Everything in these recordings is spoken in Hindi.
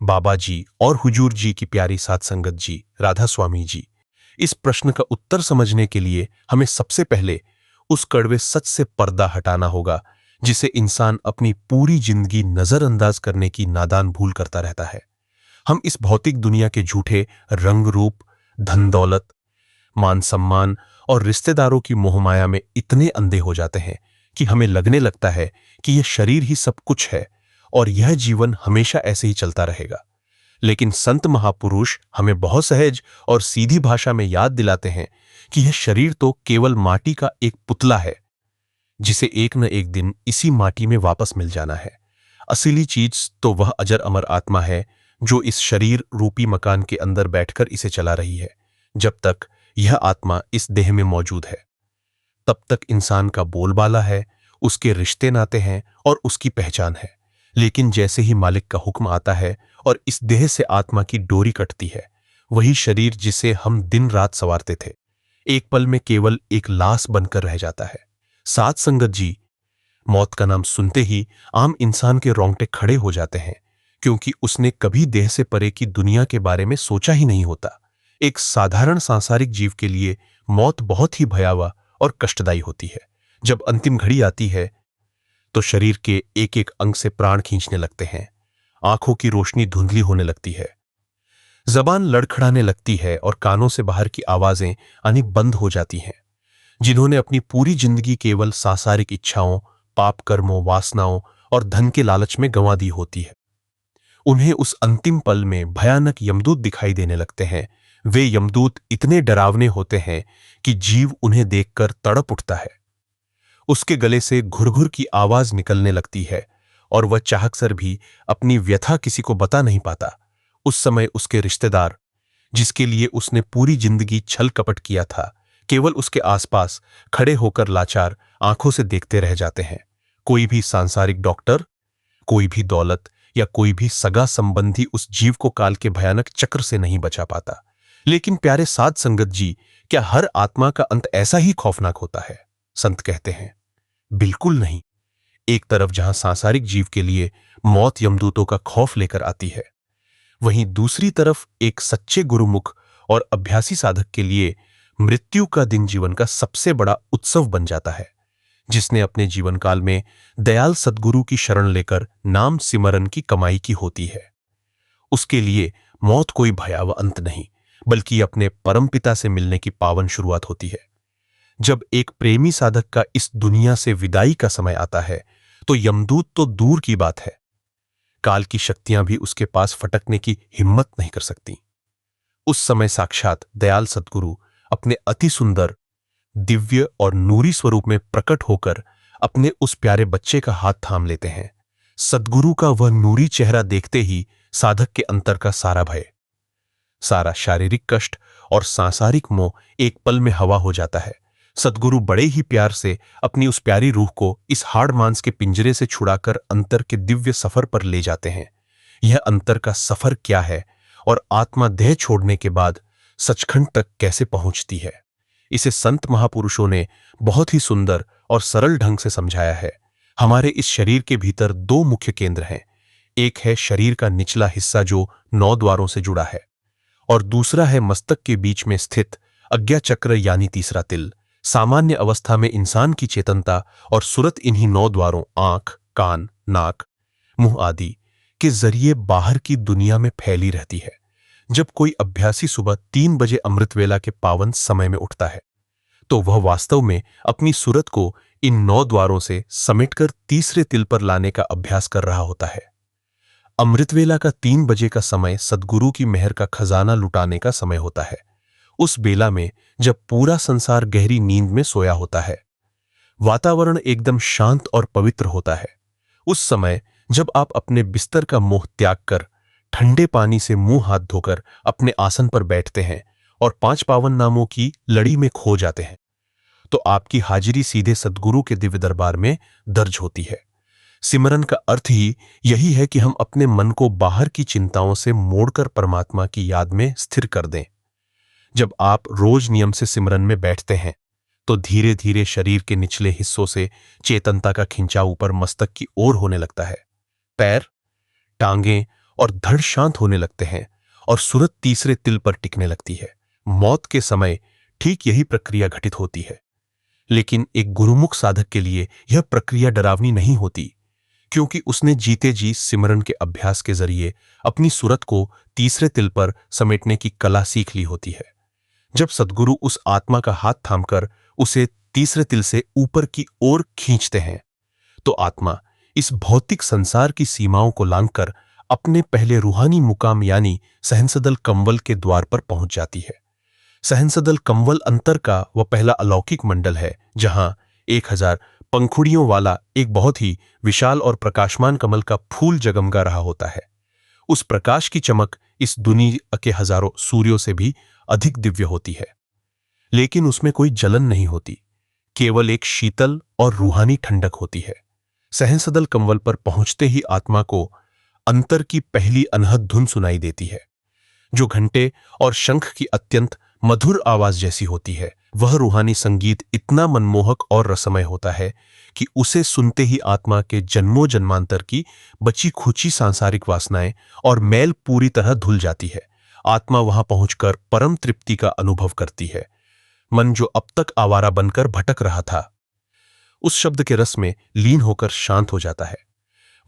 बाबा जी और हुजूर जी की प्यारी साध संगत जी, राधा स्वामी जी, इस प्रश्न का उत्तर समझने के लिए हमें सबसे पहले उस कड़वे सच से पर्दा हटाना होगा जिसे इंसान अपनी पूरी जिंदगी नजरअंदाज करने की नादान भूल करता रहता है। हम इस भौतिक दुनिया के झूठे रंग रूप, धन दौलत, मान सम्मान और रिश्तेदारों की मोहमाया में इतने अंधे हो जाते हैं कि हमें लगने लगता है कि यह शरीर ही सब कुछ है और यह जीवन हमेशा ऐसे ही चलता रहेगा। लेकिन संत महापुरुष हमें बहुत सहज और सीधी भाषा में याद दिलाते हैं कि यह शरीर तो केवल माटी का एक पुतला है जिसे एक न एक दिन इसी माटी में वापस मिल जाना है। असली चीज तो वह अजर अमर आत्मा है जो इस शरीर रूपी मकान के अंदर बैठकर इसे चला रही है। जब तक यह आत्मा इस देह में मौजूद है तब तक इंसान का बोलबाला है, उसके रिश्ते नाते हैं और उसकी पहचान है। लेकिन जैसे ही मालिक का हुक्म आता है और इस देह से आत्मा की डोरी कटती है, वही शरीर जिसे हम दिन रात संवारते थे एक पल में केवल एक लाश बनकर रह जाता है। साध संगत जी, मौत का नाम सुनते ही आम इंसान के रोंगटे खड़े हो जाते हैं क्योंकि उसने कभी देह से परे की दुनिया के बारे में सोचा ही नहीं होता। एक साधारण सांसारिक जीव के लिए मौत बहुत ही भयावह और कष्टदायी होती है। जब अंतिम घड़ी आती है तो शरीर के एक एक अंग से प्राण खींचने लगते हैं, आंखों की रोशनी धुंधली होने लगती है, जबान लड़खड़ाने लगती है और कानों से बाहर की आवाजें आनी बंद हो जाती हैं। जिन्होंने अपनी पूरी जिंदगी केवल सांसारिक इच्छाओं, पाप कर्मों, वासनाओं और धन के लालच में गंवा दी होती है, उन्हें उस अंतिम पल में भयानक यमदूत दिखाई देने लगते हैं। वे यमदूत इतने डरावने होते हैं कि जीव उन्हें देखकर तड़प उठता है। उसके गले से घुरघुर की आवाज निकलने लगती है और वह चाहकर भी अपनी व्यथा किसी को बता नहीं पाता। उस समय उसके रिश्तेदार, जिसके लिए उसने पूरी जिंदगी छल कपट किया था, केवल उसके आसपास खड़े होकर लाचार आंखों से देखते रह जाते हैं। कोई भी सांसारिक डॉक्टर, कोई भी दौलत या कोई भी सगा संबंधी उस जीव को काल के भयानक चक्र से नहीं बचा पाता। लेकिन प्यारे साध संगत जी, क्या हर आत्मा का अंत ऐसा ही खौफनाक होता है? संत कहते हैं, बिल्कुल नहीं। एक तरफ जहां सांसारिक जीव के लिए मौत यमदूतों का खौफ लेकर आती है, वहीं दूसरी तरफ एक सच्चे गुरुमुख और अभ्यासी साधक के लिए मृत्यु का दिन जीवन का सबसे बड़ा उत्सव बन जाता है। जिसने अपने जीवन काल में दयाल सद्गुरु की शरण लेकर नाम सिमरन की कमाई की होती है, उसके लिए मौत कोई भयावह अंत नहीं, बल्कि अपने परमपिता से मिलने की पावन शुरुआत होती है। जब एक प्रेमी साधक का इस दुनिया से विदाई का समय आता है तो यमदूत तो दूर की बात है, काल की शक्तियां भी उसके पास फटकने की हिम्मत नहीं कर सकती। उस समय साक्षात दयाल सद्गुरु अपने अति सुंदर, दिव्य और नूरी स्वरूप में प्रकट होकर अपने उस प्यारे बच्चे का हाथ थाम लेते हैं। सद्गुरु का वह नूरी चेहरा देखते ही साधक के अंतर का सारा भय, सारा शारीरिक कष्ट और सांसारिक मोह एक पल में हवा हो जाता है। सद्गुरु बड़े ही प्यार से अपनी उस प्यारी रूह को इस हाड़ मांस के पिंजरे से छुड़ाकर अंतर के दिव्य सफर पर ले जाते हैं। यह अंतर का सफर क्या है और आत्मा देह छोड़ने के बाद सचखंड तक कैसे पहुंचती है, इसे संत महापुरुषों ने बहुत ही सुंदर और सरल ढंग से समझाया है। हमारे इस शरीर के भीतर दो मुख्य केंद्र हैं। एक है शरीर का निचला हिस्सा जो 9 द्वारों से जुड़ा है, और दूसरा है मस्तक के बीच में स्थित अज्ञा चक्र यानी तीसरा तिल। सामान्य अवस्था में इंसान की चेतनता और सुरत इन्हीं 9 द्वारों आंख, कान, नाक, मुंह आदि के जरिए बाहर की दुनिया में फैली रहती है। जब कोई अभ्यासी सुबह 3 बजे अमृत वेला के पावन समय में उठता है तो वह वास्तव में अपनी सुरत को इन 9 द्वारों से समेटकर तीसरे तिल पर लाने का अभ्यास कर रहा होता है। अमृतवेला का 3 बजे का समय सद्गुरु की मेहर का खजाना लुटाने का समय होता है। उस बेला में जब पूरा संसार गहरी नींद में सोया होता है, वातावरण एकदम शांत और पवित्र होता है। उस समय जब आप अपने बिस्तर का मोह त्याग कर ठंडे पानी से मुंह हाथ धोकर अपने आसन पर बैठते हैं और 5 पावन नामों की लड़ी में खो जाते हैं, तो आपकी हाजिरी सीधे सद्गुरु के दिव्य दरबार में दर्ज होती है। सिमरन का अर्थ ही यही है कि हम अपने मन को बाहर की चिंताओं से मोड़कर परमात्मा की याद में स्थिर कर दें। जब आप रोज नियम से सिमरन में बैठते हैं तो धीरे धीरे शरीर के निचले हिस्सों से चेतनता का खिंचाव ऊपर मस्तक की ओर होने लगता है। पैर, टांगें और धड़ शांत होने लगते हैं और सूरत तीसरे तिल पर टिकने लगती है। मौत के समय ठीक यही प्रक्रिया घटित होती है। लेकिन एक गुरुमुख साधक के लिए यह प्रक्रिया डरावनी नहीं होती, क्योंकि उसने जीते जी सिमरन के अभ्यास के जरिए अपनी सूरत को तीसरे तिल पर समेटने की कला सीख ली होती है। जब सद्गुरु उस आत्मा का हाथ थामकर उसे तीसरे तिल से ऊपर की ओर खींचते हैं, तो आत्मा इस भौतिक संसार की सीमाओं को लांघकर अपने पहले रूहानी मुकाम यानी सहनसदल कंवल के द्वार पर पहुंच जाती है। सहनसदल कंवल अंतर का वह पहला अलौकिक मंडल है, जहां 1000 पंखुड़ियों वाला एक बहुत ही विशाल और प्रकाशमान कमल का फूल जगमगा रहा होता है। उस प्रकाश की चमक इस दुनिया के हजारों सूर्यों से भी अधिक दिव्य होती है, लेकिन उसमें कोई जलन नहीं होती, केवल एक शीतल और रूहानी ठंडक होती है। सहनसदल कंवल पर पहुंचते ही आत्मा को अंतर की पहली अनहद धुन सुनाई देती है, जो घंटे और शंख की अत्यंत मधुर आवाज जैसी होती है। वह रूहानी संगीत इतना मनमोहक और रसमय होता है कि उसे सुनते ही आत्मा के जन्मों जन्मांतर की बची खुची सांसारिक वासनाएं और मैल पूरी तरह धुल जाती है। आत्मा वहां पहुंचकर परम तृप्ति का अनुभव करती है। मन जो अब तक आवारा बनकर भटक रहा था, उस शब्द के रस में लीन होकर शांत हो जाता है।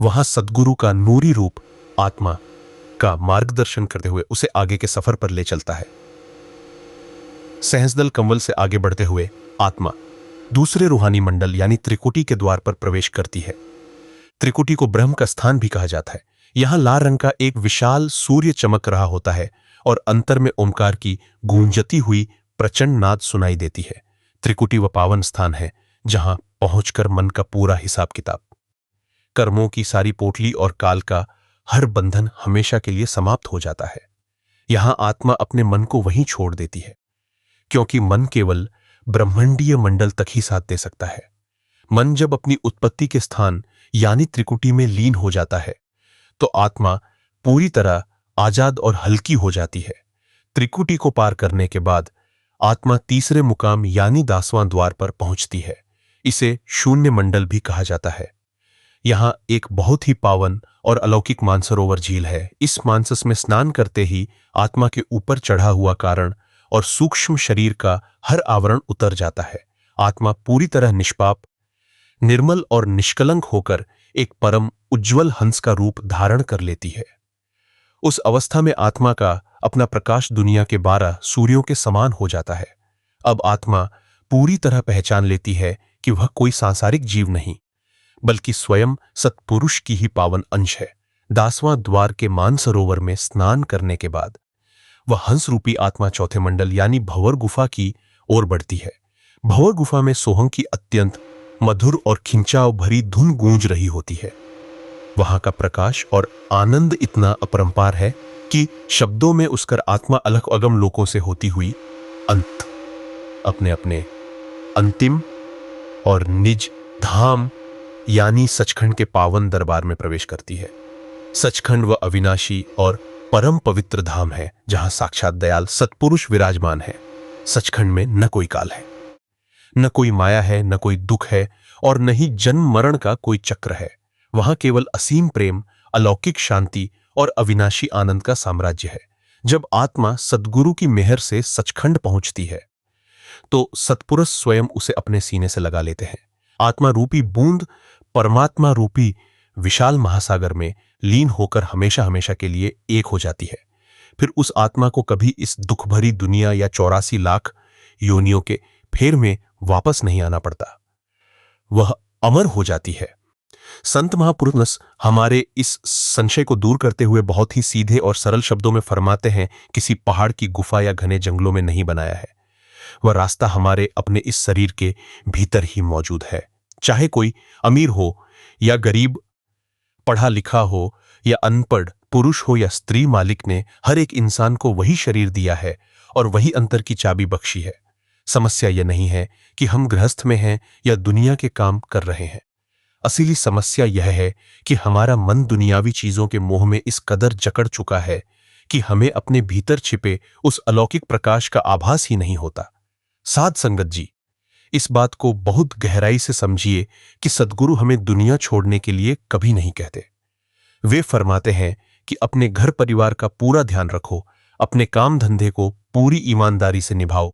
वहां सद्गुरु का नूरी रूप आत्मा का मार्गदर्शन करते हुए उसे आगे के सफर पर ले चलता है। सहस्दल कंवल से आगे बढ़ते हुए आत्मा दूसरे रूहानी मंडल यानी त्रिकुटी के द्वार पर प्रवेश करती है। त्रिकुटी को ब्रह्म का स्थान भी कहा जाता है। यहां लाल रंग का एक विशाल सूर्य चमक रहा होता है और अंतर में ओमकार की गूंजती हुई प्रचंड नाद सुनाई देती है। त्रिकुटी वह पावन स्थान है जहां पहुंचकर मन का पूरा हिसाब किताब, कर्मों की सारी पोटली और काल का हर बंधन हमेशा के लिए समाप्त हो जाता है। यहां आत्मा अपने मन को वहीं छोड़ देती है, क्योंकि मन केवल ब्रह्मांडीय मंडल तक ही साथ दे सकता है। मन जब अपनी उत्पत्ति के स्थान यानी त्रिकुटी में लीन हो जाता है, तो आत्मा पूरी तरह आजाद और हल्की हो जाती है। त्रिकुटी को पार करने के बाद आत्मा तीसरे मुकाम यानी 10वां द्वार पर पहुंचती है। इसे शून्य मंडल भी कहा जाता है। यहां एक बहुत ही पावन और अलौकिक मानसरोवर झील है। इस मानसस में स्नान करते ही आत्मा के ऊपर चढ़ा हुआ कारण और सूक्ष्म शरीर का हर आवरण उतर जाता है। आत्मा पूरी तरह निष्पाप, निर्मल और निष्कलंक होकर एक परम उज्ज्वल हंस का रूप धारण कर लेती है। उस अवस्था में आत्मा का अपना प्रकाश दुनिया के 12 सूर्यों के समान हो जाता है। अब आत्मा पूरी तरह पहचान लेती है कि वह कोई सांसारिक जीव नहीं, बल्कि स्वयं सत्पुरुष की ही पावन अंश है। 10वां द्वार के मानसरोवर में स्नान करने के बाद वह हंस रूपी आत्मा चौथे मंडल यानी भंवर गुफा की ओर बढ़ती है। भंवर गुफा में सोहंग की अत्यंत मधुर और खिंचाव भरी धुन गूंज रही होती है। वहां का प्रकाश और आनंद इतना अपरंपार है कि शब्दों में उसकर आत्मा अलग अगम लोकों से होती हुई अंत अपने अपने अंतिम और निज धाम यानी सचखंड के पावन दरबार में प्रवेश करती है। सचखंड वह अविनाशी और परम पवित्र धाम है जहां साक्षात दयाल सत्पुरुष विराजमान है। सचखंड में न कोई काल है, न कोई माया है, न कोई दुख है और न ही जन्म मरण का कोई चक्र है। वहां केवल असीम प्रेम, अलौकिक शांति और अविनाशी आनंद का साम्राज्य है। जब आत्मा सद्गुरु की मेहर से सचखंड पहुंचती है, तो सत्पुरुष स्वयं उसे अपने सीने से लगा लेते हैं। आत्मा रूपी बूंद परमात्मा रूपी विशाल महासागर में लीन होकर हमेशा हमेशा के लिए एक हो जाती है। फिर उस आत्मा को कभी इस दुख भरी दुनिया या 84 लाख योनियों के फेर में वापस नहीं आना पड़ता। वह अमर हो जाती है। संत महापुरुष हमारे इस संशय को दूर करते हुए बहुत ही सीधे और सरल शब्दों में फरमाते हैं, किसी पहाड़ की गुफा या घने जंगलों में नहीं बनाया है। वह रास्ता हमारे अपने इस शरीर के भीतर ही मौजूद है। चाहे कोई अमीर हो या गरीब, पढ़ा लिखा हो या अनपढ़, पुरुष हो या स्त्री, मालिक ने हर एक इंसान को वही शरीर दिया है और वही अंतर की चाबी बख्शी है। समस्या यह नहीं है कि हम गृहस्थ में हैं या दुनिया के काम कर रहे हैं। असली समस्या यह है कि हमारा मन दुनियावी चीजों के मोह में इस कदर जकड़ चुका है कि हमें अपने भीतर छिपे उस अलौकिक प्रकाश का आभास ही नहीं होता। साध संगत जी, इस बात को बहुत गहराई से समझिए कि सद्गुरु हमें दुनिया छोड़ने के लिए कभी नहीं कहते। वे फरमाते हैं कि अपने घर परिवार का पूरा ध्यान रखो, अपने काम धंधे को पूरी ईमानदारी से निभाओ,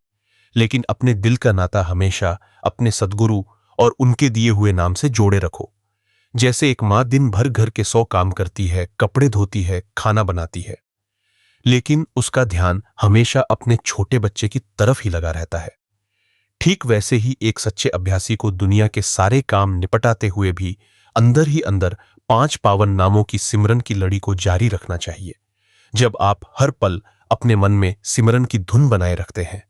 लेकिन अपने दिल का नाता हमेशा अपने सद्गुरु और उनके दिए हुए नाम से जोड़े रखो। जैसे एक माँ दिन भर घर के 100 काम करती है, कपड़े धोती है, खाना बनाती है, लेकिन उसका ध्यान हमेशा अपने छोटे बच्चे की तरफ ही लगा रहता है, ठीक वैसे ही एक सच्चे अभ्यासी को दुनिया के सारे काम निपटाते हुए भी अंदर ही अंदर 5 पावन नामों की सिमरन की लड़ी को जारी रखना चाहिए। जब आप हर पल अपने मन में सिमरन की धुन बनाए रखते हैं,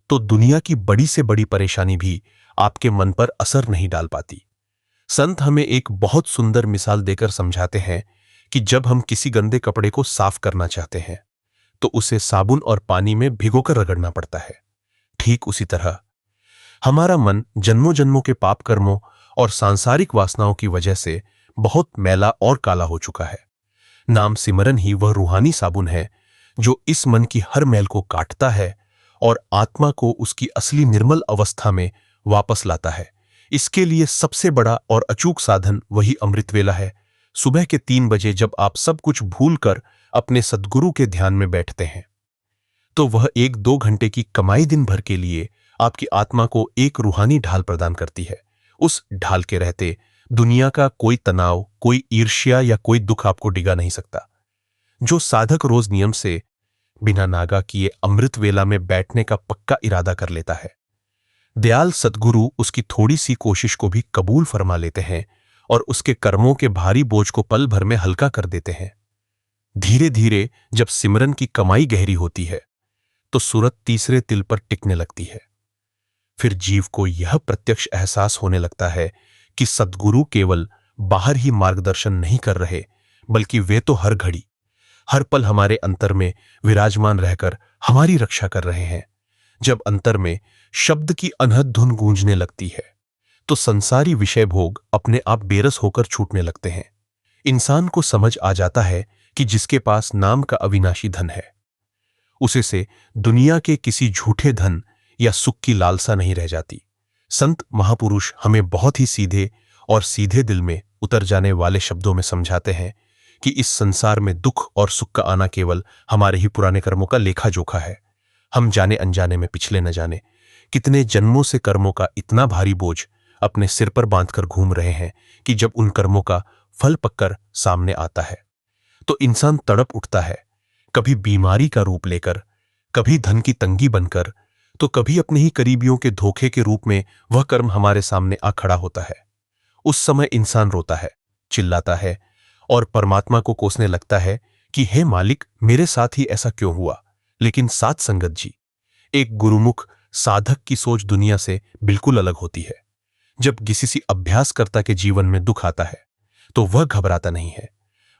तो दुनिया की बड़ी से बड़ी परेशानी भी आपके मन पर असर नहीं डाल पाती। संत हमें एक बहुत सुंदर मिसाल देकर समझाते हैं कि जब हम किसी गंदे कपड़े को साफ करना चाहते हैं, तो उसे साबुन और पानी में भिगोकर रगड़ना पड़ता है। ठीक उसी तरह हमारा मन जन्मों जन्मों के पाप कर्मों और सांसारिक वासनाओं की वजह से बहुत मैला और काला हो चुका है। नाम सिमरन ही वह रूहानी साबुन है जो इस मन की हर मैल को काटता है और आत्मा को उसकी असली निर्मल अवस्था में वापस लाता है। इसके लिए सबसे बड़ा और अचूक साधन वही अमृत वेला है। सुबह के 3 बजे जब आप सब कुछ भूलकर अपने सद्गुरु के ध्यान में बैठते हैं, तो वह 1-2 घंटे की कमाई दिन भर के लिए आपकी आत्मा को एक रूहानी ढाल प्रदान करती है। उस ढाल के रहते दुनिया का कोई तनाव, कोई ईर्ष्या या कोई दुख आपको डिगा नहीं सकता। जो साधक रोज नियम से बिना नागा किए अमृत वेला में बैठने का पक्का इरादा कर लेता है, दयाल सद्गुरु उसकी थोड़ी सी कोशिश को भी कबूल फरमा लेते हैं और उसके कर्मों के भारी बोझ को पल भर में हल्का कर देते हैं। धीरे धीरे जब सिमरन की कमाई गहरी होती है, तो सूरत तीसरे तिल पर टिकने लगती है। फिर जीव को यह प्रत्यक्ष एहसास होने लगता है कि सद्गुरु केवल बाहर ही मार्गदर्शन नहीं कर रहे, बल्कि वे तो हर घड़ी, हर पल हमारे अंतर में विराजमान रहकर हमारी रक्षा कर रहे हैं। जब अंतर में शब्द की अनहद धुन गूंजने लगती है, तो संसारी विषय भोग अपने आप बेरस होकर छूटने लगते हैं। इंसान को समझ आ जाता है कि जिसके पास नाम का अविनाशी धन है, उसे से दुनिया के किसी झूठे धन या सुख की लालसा नहीं रह जाती। संत महापुरुष हमें बहुत ही सीधे और सीधे दिल में उतर जाने वाले शब्दों में समझाते हैं कि इस संसार में दुख और सुख का आना केवल हमारे ही पुराने कर्मों का लेखा जोखा है। हम जाने अनजाने में पिछले न जाने कितने जन्मों से कर्मों का इतना भारी बोझ अपने सिर पर बांधकर घूम रहे हैं कि जब उन कर्मों का फल पककर सामने आता है, तो इंसान तड़प उठता है, कभी बीमारी का रूप लेकर, कभी धन की तंगी बनकर, तो कभी अपने ही करीबियों के धोखे के रूप में वह कर्म हमारे सामने आ खड़ा होता है। उस समय इंसान रोता है, चिल्लाता है और परमात्मा को कोसने लगता है कि हे मालिक, मेरे साथ ही ऐसा क्यों हुआ। लेकिन साध संगत जी, एक गुरुमुख साधक की सोच दुनिया से बिल्कुल अलग होती है। जब किसी अभ्यासकर्ता के जीवन में दुख आता है, तो वह घबराता नहीं है।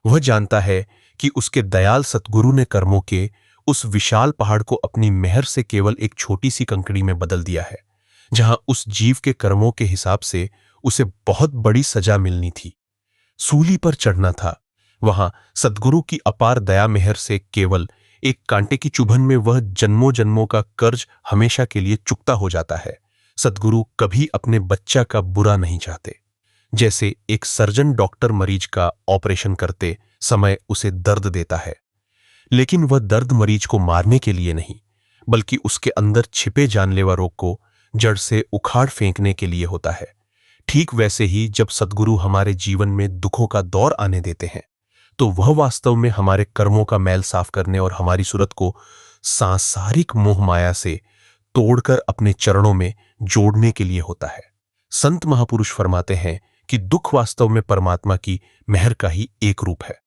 वह जानता है कि उसके दयाल सतगुरु ने कर्मों के उस विशाल पहाड़ को अपनी मेहर से केवल एक छोटी सी कंकड़ी में बदल दिया है। जहां उस जीव के कर्मों के हिसाब से उसे बहुत बड़ी सजा मिलनी थी, सूली पर चढ़ना था, वहां सद्गुरु की अपार दया मेहर से केवल एक कांटे की चुभन में वह जन्मों जन्मों का कर्ज हमेशा के लिए चुकता हो जाता है। सद्गुरु कभी अपने बच्चा का बुरा नहीं चाहते। जैसे एक सर्जन डॉक्टर मरीज का ऑपरेशन करते समय उसे दर्द देता है, लेकिन वह दर्द मरीज को मारने के लिए नहीं, बल्कि उसके अंदर छिपे जानलेवा रोग को जड़ से उखाड़ फेंकने के लिए होता है। ठीक वैसे ही जब सद्गुरु हमारे जीवन में दुखों का दौर आने देते हैं, तो वह वास्तव में हमारे कर्मों का मैल साफ करने और हमारी सूरत को सांसारिक मोह माया से तोड़कर अपने चरणों में जोड़ने के लिए होता है। संत महापुरुष फरमाते हैं कि दुख वास्तव में परमात्मा की मेहर का ही एक रूप है,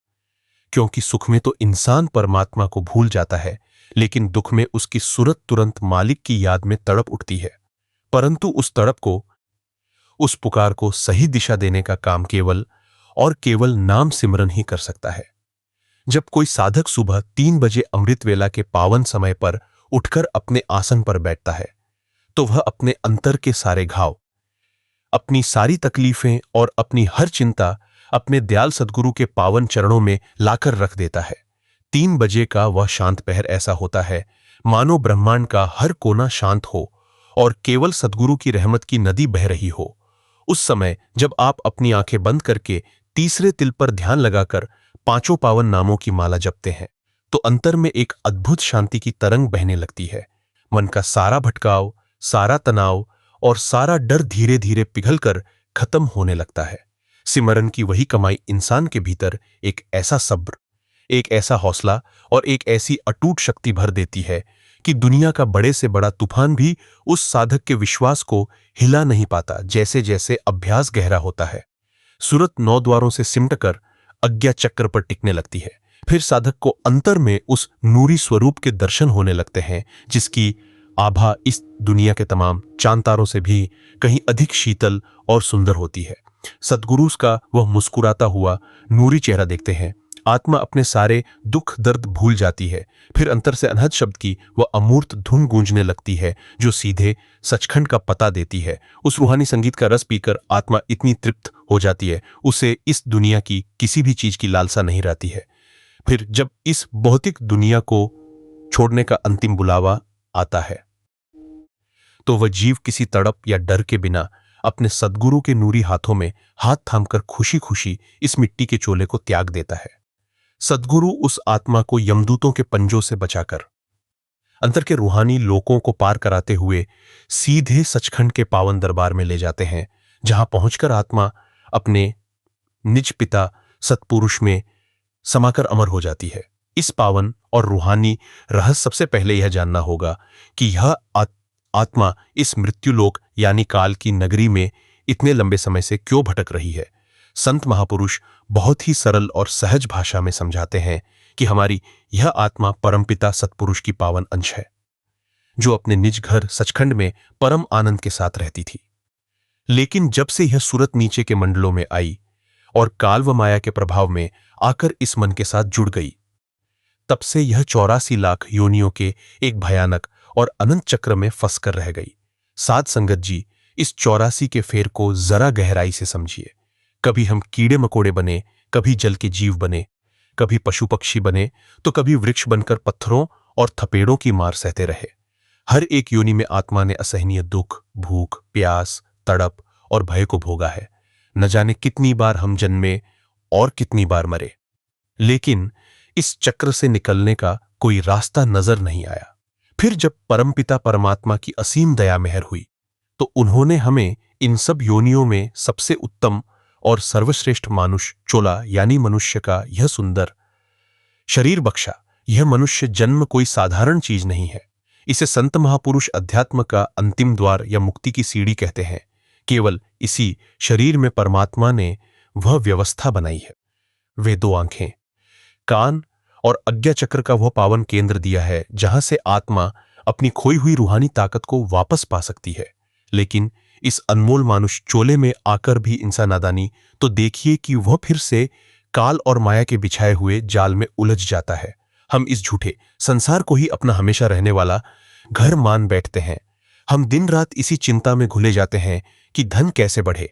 क्योंकि सुख में तो इंसान परमात्मा को भूल जाता है, लेकिन दुख में उसकी सूरत तुरंत मालिक की याद में तड़प उठती है। परंतु उस तड़प को, उस पुकार को सही दिशा देने का काम केवल और केवल नाम सिमरन ही कर सकता है। जब कोई साधक सुबह 3 बजे अमृत वेला के पावन समय पर उठकर अपने आसन पर बैठता है, तो वह अपने अंतर के सारे घाव, अपनी सारी तकलीफें और अपनी हर चिंता अपने दयाल सद्गुरु के पावन चरणों में लाकर रख देता है। 3 बजे का वह शांत पहर ऐसा होता है मानो ब्रह्मांड का हर कोना शांत हो और केवल सद्गुरु की रहमत की नदी बह रही हो। उस समय जब आप अपनी आंखें बंद करके तीसरे तिल पर ध्यान लगाकर पांचों पावन नामों की माला जपते हैं तो अंतर में एक अद्भुत शांति की तरंग बहने लगती है। मन का सारा भटकाव, सारा तनाव और सारा डर धीरे धीरे पिघलकर खत्म होने लगता है। सिमरन की वही कमाई इंसान के भीतर एक ऐसा सब्र, एक ऐसा हौसला और एक ऐसी अटूट शक्ति भर देती है कि दुनिया का बड़े से बड़ा तूफान भी उस साधक के विश्वास को हिला नहीं पाता। जैसे जैसे अभ्यास गहरा होता है, सूरत 9 द्वारों से सिमटकर अज्ञा चक्र पर टिकने लगती है। फिर साधक को अंतर में उस नूरी स्वरूप के दर्शन होने लगते हैं, जिसकी आभा इस दुनिया के तमाम चांद तारों से भी कहीं अधिक शीतल और सुंदर होती है। सद्गुरु का वह मुस्कुराता हुआ नूरी चेहरा देखते हैं, आत्मा अपने सारे दुख दर्द भूल जाती है। फिर अंतर से अनहद शब्द की वह अमूर्त धुन गूंजने लगती है जो सीधे सचखंड का पता देती है। उस रूहानी संगीत का रस पीकर आत्मा इतनी तृप्त हो जाती है, उसे इस दुनिया की किसी भी चीज की लालसा नहीं रहती है। फिर जब इस भौतिक दुनिया को छोड़ने का अंतिम बुलावा आता है तो वह जीव किसी तड़प या डर के बिना अपने सद्गुरु के नूरी हाथों में हाथ थामकर खुशी खुशी इस मिट्टी के चोले को त्याग देता है। सद्गुरु उस आत्मा को यमदूतों के पंजों से बचाकर अंतर के रूहानी लोकों को पार कराते हुए सीधे सचखंड के पावन दरबार में ले जाते हैं, जहां पहुंचकर आत्मा अपने निज पिता सतपुरुष में समाकर अमर हो जाती है। इस पावन और रूहानी रहस्य सबसे पहले यह जानना होगा कि यह आत्मा इस मृत्युलोक यानी काल की नगरी में इतने लंबे समय से क्यों भटक रही है। संत महापुरुष बहुत ही सरल और सहज भाषा में समझाते हैं कि हमारी यह आत्मा परमपिता सतपुरुष की पावन अंश है, जो अपने निज घर सचखंड में परम आनंद के साथ रहती थी। लेकिन जब से यह सूरत नीचे के मंडलों में आई और काल व माया के प्रभाव में आकर इस मन के साथ जुड़ गई, तब से यह 84 लाख योनियों के एक भयानक और अनंत चक्र में फंसकर रह गई। साध संगत जी, इस 84 के फेर को जरा गहराई से समझिए। कभी हम कीड़े मकोड़े बने, कभी जल के जीव बने, कभी पशु पक्षी बने, तो कभी वृक्ष बनकर पत्थरों और थपेड़ों की मार सहते रहे। हर एक योनि में आत्मा ने असहनीय दुख, भूख, प्यास, तड़प और भय को भोगा है। न जाने कितनी बार हम जन्मे और कितनी बार मरे, लेकिन इस चक्र से निकलने का कोई रास्ता नजर नहीं आया। फिर जब परमपिता परमात्मा की असीम दया मेहर हुई तो उन्होंने हमें इन सब योनियों में सबसे उत्तम और सर्वश्रेष्ठ मानुष चोला यानी मनुष्य का यह सुंदर शरीर बख्शा। यह मनुष्य जन्म कोई साधारण चीज नहीं है। इसे संत महापुरुष अध्यात्म का अंतिम द्वार या मुक्ति की सीढ़ी कहते हैं। केवल इसी शरीर में परमात्मा ने वह व्यवस्था बनाई है। वे 2 आंखें, कान और अज्ञा चक्र का वह पावन केंद्र दिया है जहां से आत्मा अपनी खोई हुई रूहानी ताकत को वापस पा सकती है। लेकिन इस अनमोल मानुष चोले में आकर भी इंसान नादानी तो देखिए कि वह फिर से काल और माया के बिछाए हुए जाल में उलझ जाता है। हम इस झूठे संसार को ही अपना हमेशा रहने वाला घर मान बैठते हैं। हम दिन रात इसी चिंता में घुले जाते हैं कि धन कैसे बढ़े,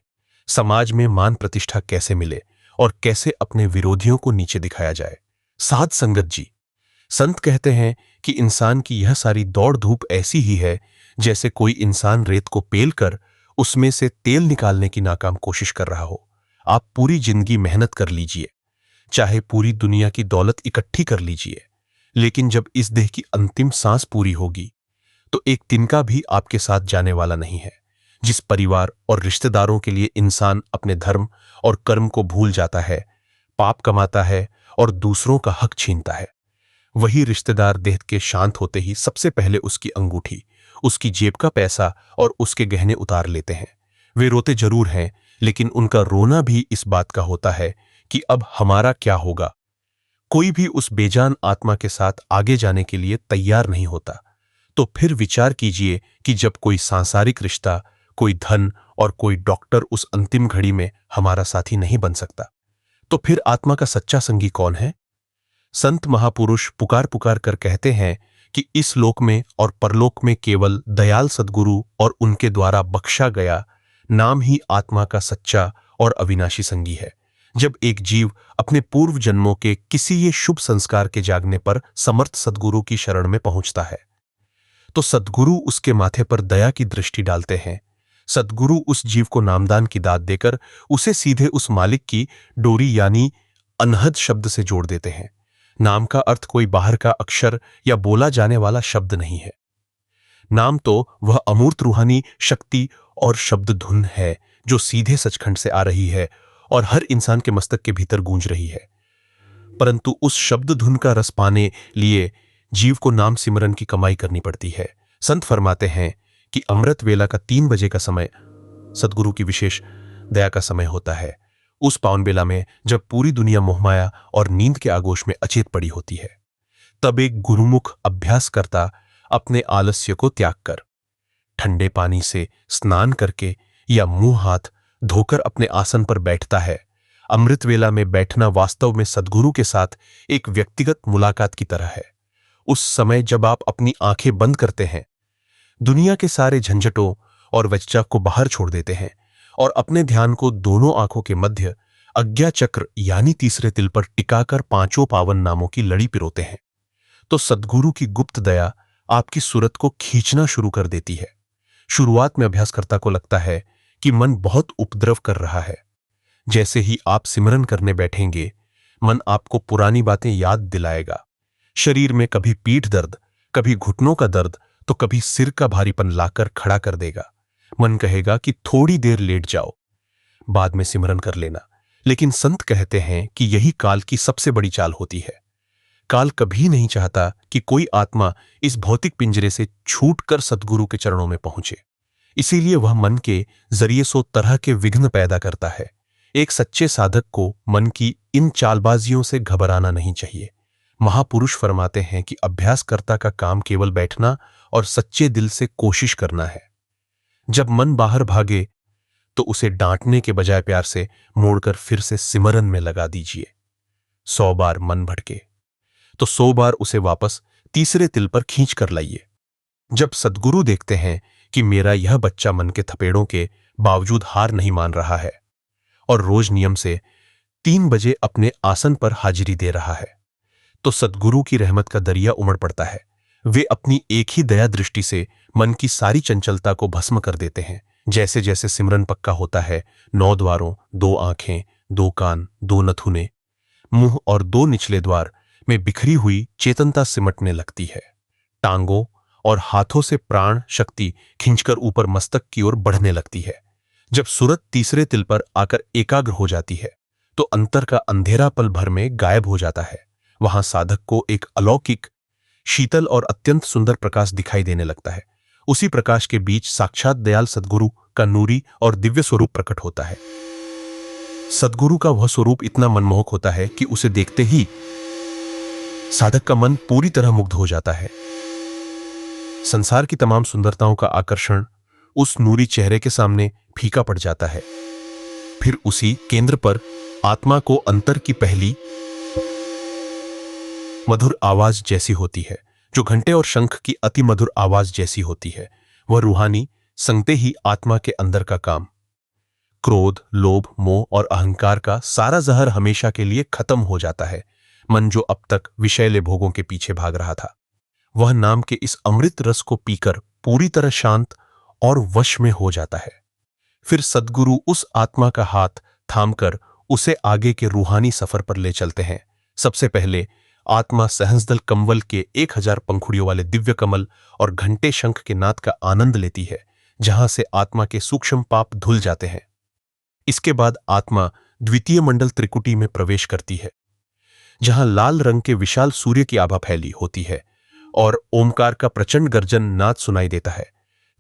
समाज में मान प्रतिष्ठा कैसे मिले और कैसे अपने विरोधियों को नीचे दिखाया जाए। साध संगत जी, संत कहते हैं कि इंसान की यह सारी दौड़ धूप ऐसी ही है जैसे कोई इंसान रेत को पेल कर उसमें से तेल निकालने की नाकाम कोशिश कर रहा हो। आप पूरी जिंदगी मेहनत कर लीजिए, चाहे पूरी दुनिया की दौलत इकट्ठी कर लीजिए, लेकिन जब इस देह की अंतिम सांस पूरी होगी तो एक तिनका भी आपके साथ जाने वाला नहीं है। जिस परिवार और रिश्तेदारों के लिए इंसान अपने धर्म और कर्म को भूल जाता है, पाप कमाता है और दूसरों का हक छीनता है, वही रिश्तेदार देह के शांत होते ही सबसे पहले उसकी अंगूठी, उसकी जेब का पैसा और उसके गहने उतार लेते हैं। वे रोते जरूर हैं, लेकिन उनका रोना भी इस बात का होता है कि अब हमारा क्या होगा। कोई भी उस बेजान आत्मा के साथ आगे जाने के लिए तैयार नहीं होता। तो फिर विचार कीजिए कि जब कोई सांसारिक रिश्ता, कोई धन और कोई डॉक्टर उस अंतिम घड़ी में हमारा साथी नहीं बन सकता, तो फिर आत्मा का सच्चा संगी कौन है? संत महापुरुष पुकार पुकार कर कहते हैं कि इस लोक में और परलोक में केवल दयाल सद्गुरु और उनके द्वारा बख्शा गया नाम ही आत्मा का सच्चा और अविनाशी संगी है। जब एक जीव अपने पूर्व जन्मों के किसी ये शुभ संस्कार के जागने पर समर्थ सद्गुरु की शरण में पहुंचता है, तो सद्गुरु उसके माथे पर दया की दृष्टि डालते हैं। सद्गुरु उस जीव को नामदान की दात देकर उसे सीधे उस मालिक की डोरी यानी अनहद शब्द से जोड़ देते हैं। नाम का अर्थ कोई बाहर का अक्षर या बोला जाने वाला शब्द नहीं है। नाम तो वह अमूर्त रूहानी शक्ति और शब्द धुन है जो सीधे सचखंड से आ रही है और हर इंसान के मस्तक के भीतर गूंज रही है। परंतु उस शब्द धुन का रस पाने लिए जीव को नाम सिमरन की कमाई करनी पड़ती है। संत फरमाते हैं कि अमृत वेला का 3 बजे का समय सद्गुरु की विशेष दया का समय होता है। उस पावन बेला में जब पूरी दुनिया मोहमाया और नींद के आगोश में अचेत पड़ी होती है, तब एक गुरुमुख अभ्यास करता अपने आलस्य को त्याग कर ठंडे पानी से स्नान करके या मुंह हाथ धोकर अपने आसन पर बैठता है। अमृत वेला में बैठना वास्तव में सद्गुरु के साथ एक व्यक्तिगत मुलाकात की तरह है। उस समय जब आप अपनी आंखें बंद करते हैं, दुनिया के सारे झंझटों और वचचा को बाहर छोड़ देते हैं और अपने ध्यान को दोनों आंखों के मध्य अज्ञा चक्र यानी तीसरे तिल पर टिकाकर 5 पावन नामों की लड़ी पिरोते हैं, तो सद्गुरु की गुप्त दया आपकी सूरत को खींचना शुरू कर देती है। शुरुआत में अभ्यासकर्ता को लगता है कि मन बहुत उपद्रव कर रहा है। जैसे ही आप सिमरन करने बैठेंगे, मन आपको पुरानी बातें याद दिलाएगा। शरीर में कभी पीठ दर्द, कभी घुटनों का दर्द, तो कभी सिर का भारीपन लाकर खड़ा कर देगा। मन कहेगा कि थोड़ी देर लेट जाओ, बाद में सिमरन कर लेना। लेकिन संत कहते हैं कि यही काल की सबसे बड़ी चाल होती है। काल कभी नहीं चाहता कि कोई आत्मा इस भौतिक पिंजरे से छूटकर सद्गुरु के चरणों में पहुंचे। इसीलिए वह मन के जरिए 100 तरह के विघ्न पैदा करता है। एक सच्चे साधक को मन की इन चालबाजियों से घबराना नहीं चाहिए। महापुरुष फरमाते हैं कि अभ्यासकर्ता का काम केवल बैठना और सच्चे दिल से कोशिश करना है। जब मन बाहर भागे तो उसे डांटने के बजाय प्यार से मोड़कर फिर से सिमरन में लगा दीजिए। 100 बार मन भटके तो 100 बार उसे वापस तीसरे तिल पर खींच कर लाइए। जब सद्गुरु देखते हैं कि मेरा यह बच्चा मन के थपेड़ों के बावजूद हार नहीं मान रहा है और रोज नियम से 3 बजे अपने आसन पर हाजिरी दे रहा है, तो सद्गुरु की रहमत का दरिया उमड़ पड़ता है। वे अपनी एक ही दया दृष्टि से मन की सारी चंचलता को भस्म कर देते हैं। जैसे जैसे सिमरन पक्का होता है, 9 द्वारों, 2 आंखें, 2 कान, 2 नथुने, मुंह और 2 निचले द्वार में बिखरी हुई चेतनता सिमटने लगती है। टांगों और हाथों से प्राण शक्ति खींचकर ऊपर मस्तक की ओर बढ़ने लगती है। जब सूरत तीसरे तिल पर आकर एकाग्र हो जाती है, तो अंतर का अंधेरा पल भर में गायब हो जाता है। वहां साधक को एक अलौकिक, शीतल और अत्यंत सुंदर प्रकाश दिखाई देने लगता है। उसी प्रकाश के बीच साक्षात दयाल सद्गुरु का नूरी और दिव्य स्वरूप प्रकट होता है। सद्गुरु का वह स्वरूप इतना मनमोहक होता है कि उसे देखते ही साधक का मन पूरी तरह मुग्ध हो जाता है। संसार की तमाम सुंदरताओं का आकर्षण उस नूरी चेहरे के सामने फीका पड़ जाता है। फिर उसी केंद्र पर आत्मा को अंतर की पहली मधुर आवाज जैसी होती है, जो घंटे और शंख की अति मधुर आवाज जैसी होती है। वह रूहानी संगते ही आत्मा के अंदर का काम, क्रोध, लोभ, मोह और अहंकार का सारा जहर हमेशा के लिए खत्म हो जाता है। मन जो अब तक विषैले भोगों के पीछे भाग रहा था, वह नाम के इस अमृत रस को पीकर पूरी तरह शांत और वश में हो जाता है। फिर सद्गुरु उस आत्मा का हाथ थामकर उसे आगे के रूहानी सफर पर ले चलते हैं। सबसे पहले आत्मा सहस्दल कंवल के 1000 पंखुड़ियों वाले दिव्य कमल और घंटे शंख के नाद का आनंद लेती है, जहां से आत्मा के सूक्ष्म पाप धुल जाते हैं। इसके बाद आत्मा द्वितीय मंडल त्रिकुटी में प्रवेश करती है, जहां लाल रंग के विशाल सूर्य की आभा फैली होती है और ओमकार का प्रचंड गर्जन नाद सुनाई देता है।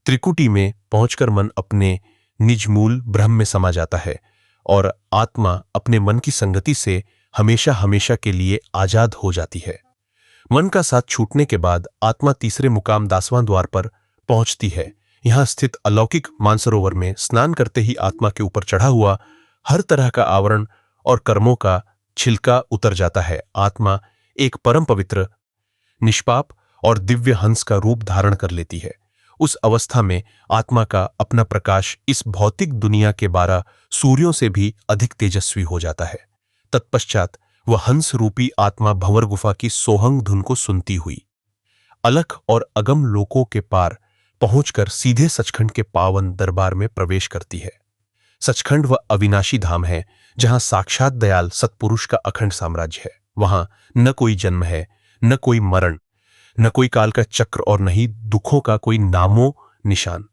त्रिकुटी में पहुंचकर मन अपने निजमूल ब्रह्म में समा जाता है और आत्मा अपने मन की संगति से हमेशा हमेशा के लिए आजाद हो जाती है। मन का साथ छूटने के बाद आत्मा तीसरे मुकाम 10वां द्वार पर पहुंचती है। यहां स्थित अलौकिक मानसरोवर में स्नान करते ही आत्मा के ऊपर चढ़ा हुआ हर तरह का आवरण और कर्मों का छिलका उतर जाता है। आत्मा एक परम पवित्र, निष्पाप और दिव्य हंस का रूप धारण कर लेती है। उस अवस्था में आत्मा का अपना प्रकाश इस भौतिक दुनिया के 12 सूर्यों से भी अधिक तेजस्वी हो जाता है। तत्पश्चात वह हंस रूपी आत्मा भंवर गुफा की सोहंग धुन को सुनती हुई अलख और अगम लोकों के पार पहुंचकर सीधे सचखंड के पावन दरबार में प्रवेश करती है। सचखंड वह अविनाशी धाम है जहां साक्षात दयाल सत्पुरुष का अखंड साम्राज्य है। वहां न कोई जन्म है, न कोई मरण, न कोई काल का चक्र और न ही दुखों का कोई नामो निशान।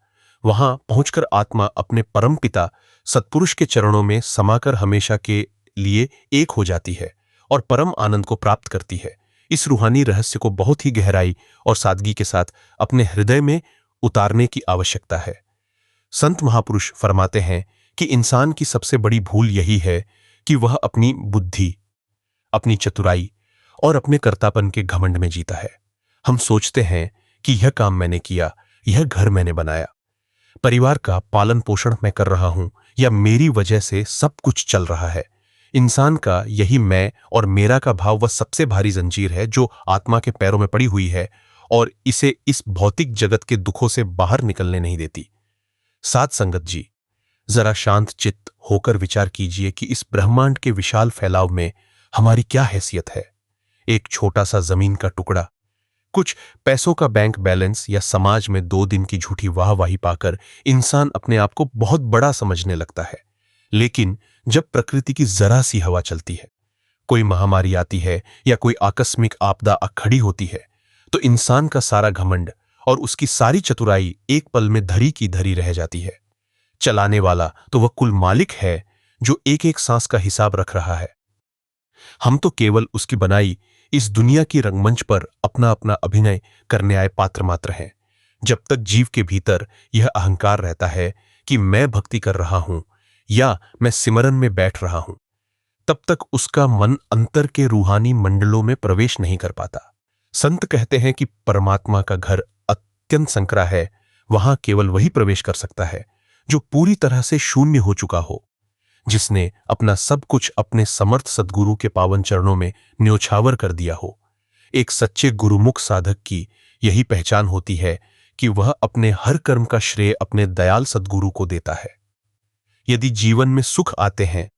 वहां पहुंचकर आत्मा अपने परम पिता सत्पुरुष के चरणों में समाकर हमेशा के लिए एक हो जाती है और परम आनंद को प्राप्त करती है। इस रूहानी रहस्य को बहुत ही गहराई और सादगी के साथ अपने हृदय में उतारने की आवश्यकता है। संत महापुरुष फरमाते हैं कि इंसान की सबसे बड़ी भूल यही है कि वह अपनी बुद्धि, अपनी चतुराई और अपने कर्तापन के घमंड में जीता है। हम सोचते हैं कि यह काम मैंने किया, यह घर मैंने बनाया, परिवार का पालन पोषण मैं कर रहा हूं या मेरी वजह से सब कुछ चल रहा है। इंसान का यही मैं और मेरा का भाव वह सबसे भारी जंजीर है जो आत्मा के पैरों में पड़ी हुई है और इसे इस भौतिक जगत के दुखों से बाहर निकलने नहीं देती। साध संगत जी, जरा शांत चित्त होकर विचार कीजिए कि इस ब्रह्मांड के विशाल फैलाव में हमारी क्या हैसियत है। एक छोटा सा जमीन का टुकड़ा, कुछ पैसों का बैंक बैलेंस या समाज में 2 दिन की झूठी वाहवाही पाकर इंसान अपने आप को बहुत बड़ा समझने लगता है। लेकिन जब प्रकृति की जरा सी हवा चलती है, कोई महामारी आती है या कोई आकस्मिक आपदा खड़ी होती है, तो इंसान का सारा घमंड और उसकी सारी चतुराई एक पल में धरी की धरी रह जाती है। चलाने वाला तो वह कुल मालिक है जो एक एक सांस का हिसाब रख रहा है। हम तो केवल उसकी बनाई इस दुनिया की रंगमंच पर अपना अपना अभिनय करने आए पात्र मात्र हैं। जब तक जीव के भीतर यह अहंकार रहता है कि मैं भक्ति कर रहा हूं या मैं सिमरन में बैठ रहा हूं, तब तक उसका मन अंतर के रूहानी मंडलों में प्रवेश नहीं कर पाता। संत कहते हैं कि परमात्मा का घर अत्यंत संकरा है। वहां केवल वही प्रवेश कर सकता है जो पूरी तरह से शून्य हो चुका हो, जिसने अपना सब कुछ अपने समर्थ सद्गुरु के पावन चरणों में न्योछावर कर दिया हो। एक सच्चे गुरुमुख साधक की यही पहचान होती है कि वह अपने हर कर्म का श्रेय अपने दयाल सद्गुरु को देता है। यदि जीवन में सुख आते हैं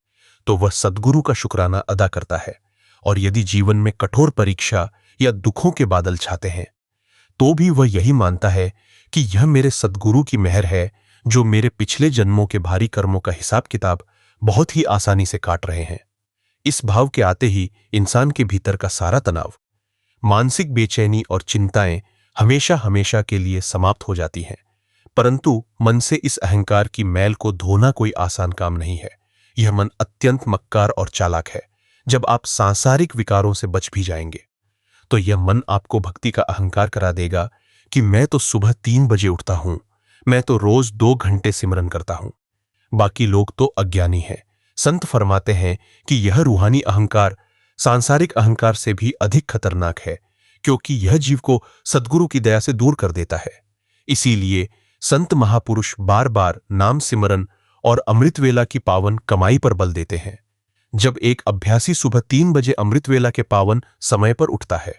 तो वह सद्गुरु का शुक्राना अदा करता है, और यदि जीवन में कठोर परीक्षा या दुखों के बादल छाते हैं तो भी वह यही मानता है कि यह मेरे सद्गुरु की मेहर है जो मेरे पिछले जन्मों के भारी कर्मों का हिसाब किताब बहुत ही आसानी से काट रहे हैं। इस भाव के आते ही इंसान के भीतर का सारा तनाव, मानसिक बेचैनी और चिंताएं हमेशा हमेशा के लिए समाप्त हो जाती हैं। परंतु मन से इस अहंकार की मैल को धोना कोई आसान काम नहीं है। यह मन अत्यंत मक्कार और चालाक है। जब आप सांसारिक विकारों से बच भी जाएंगे तो यह मन आपको भक्ति का अहंकार करा देगा कि मैं तो सुबह 3 बजे उठता हूं, मैं तो रोज 2 घंटे सिमरन करता हूं, बाकी लोग तो अज्ञानी हैं। संत फरमाते हैं कि यह रूहानी अहंकार सांसारिक अहंकार से भी अधिक खतरनाक है, क्योंकि यह जीव को सद्गुरु की दया से दूर कर देता है। इसीलिए संत महापुरुष बार बार नाम सिमरन और अमृतवेला की पावन कमाई पर बल देते हैं। जब एक अभ्यासी सुबह 3 बजे अमृतवेला के पावन समय पर उठता है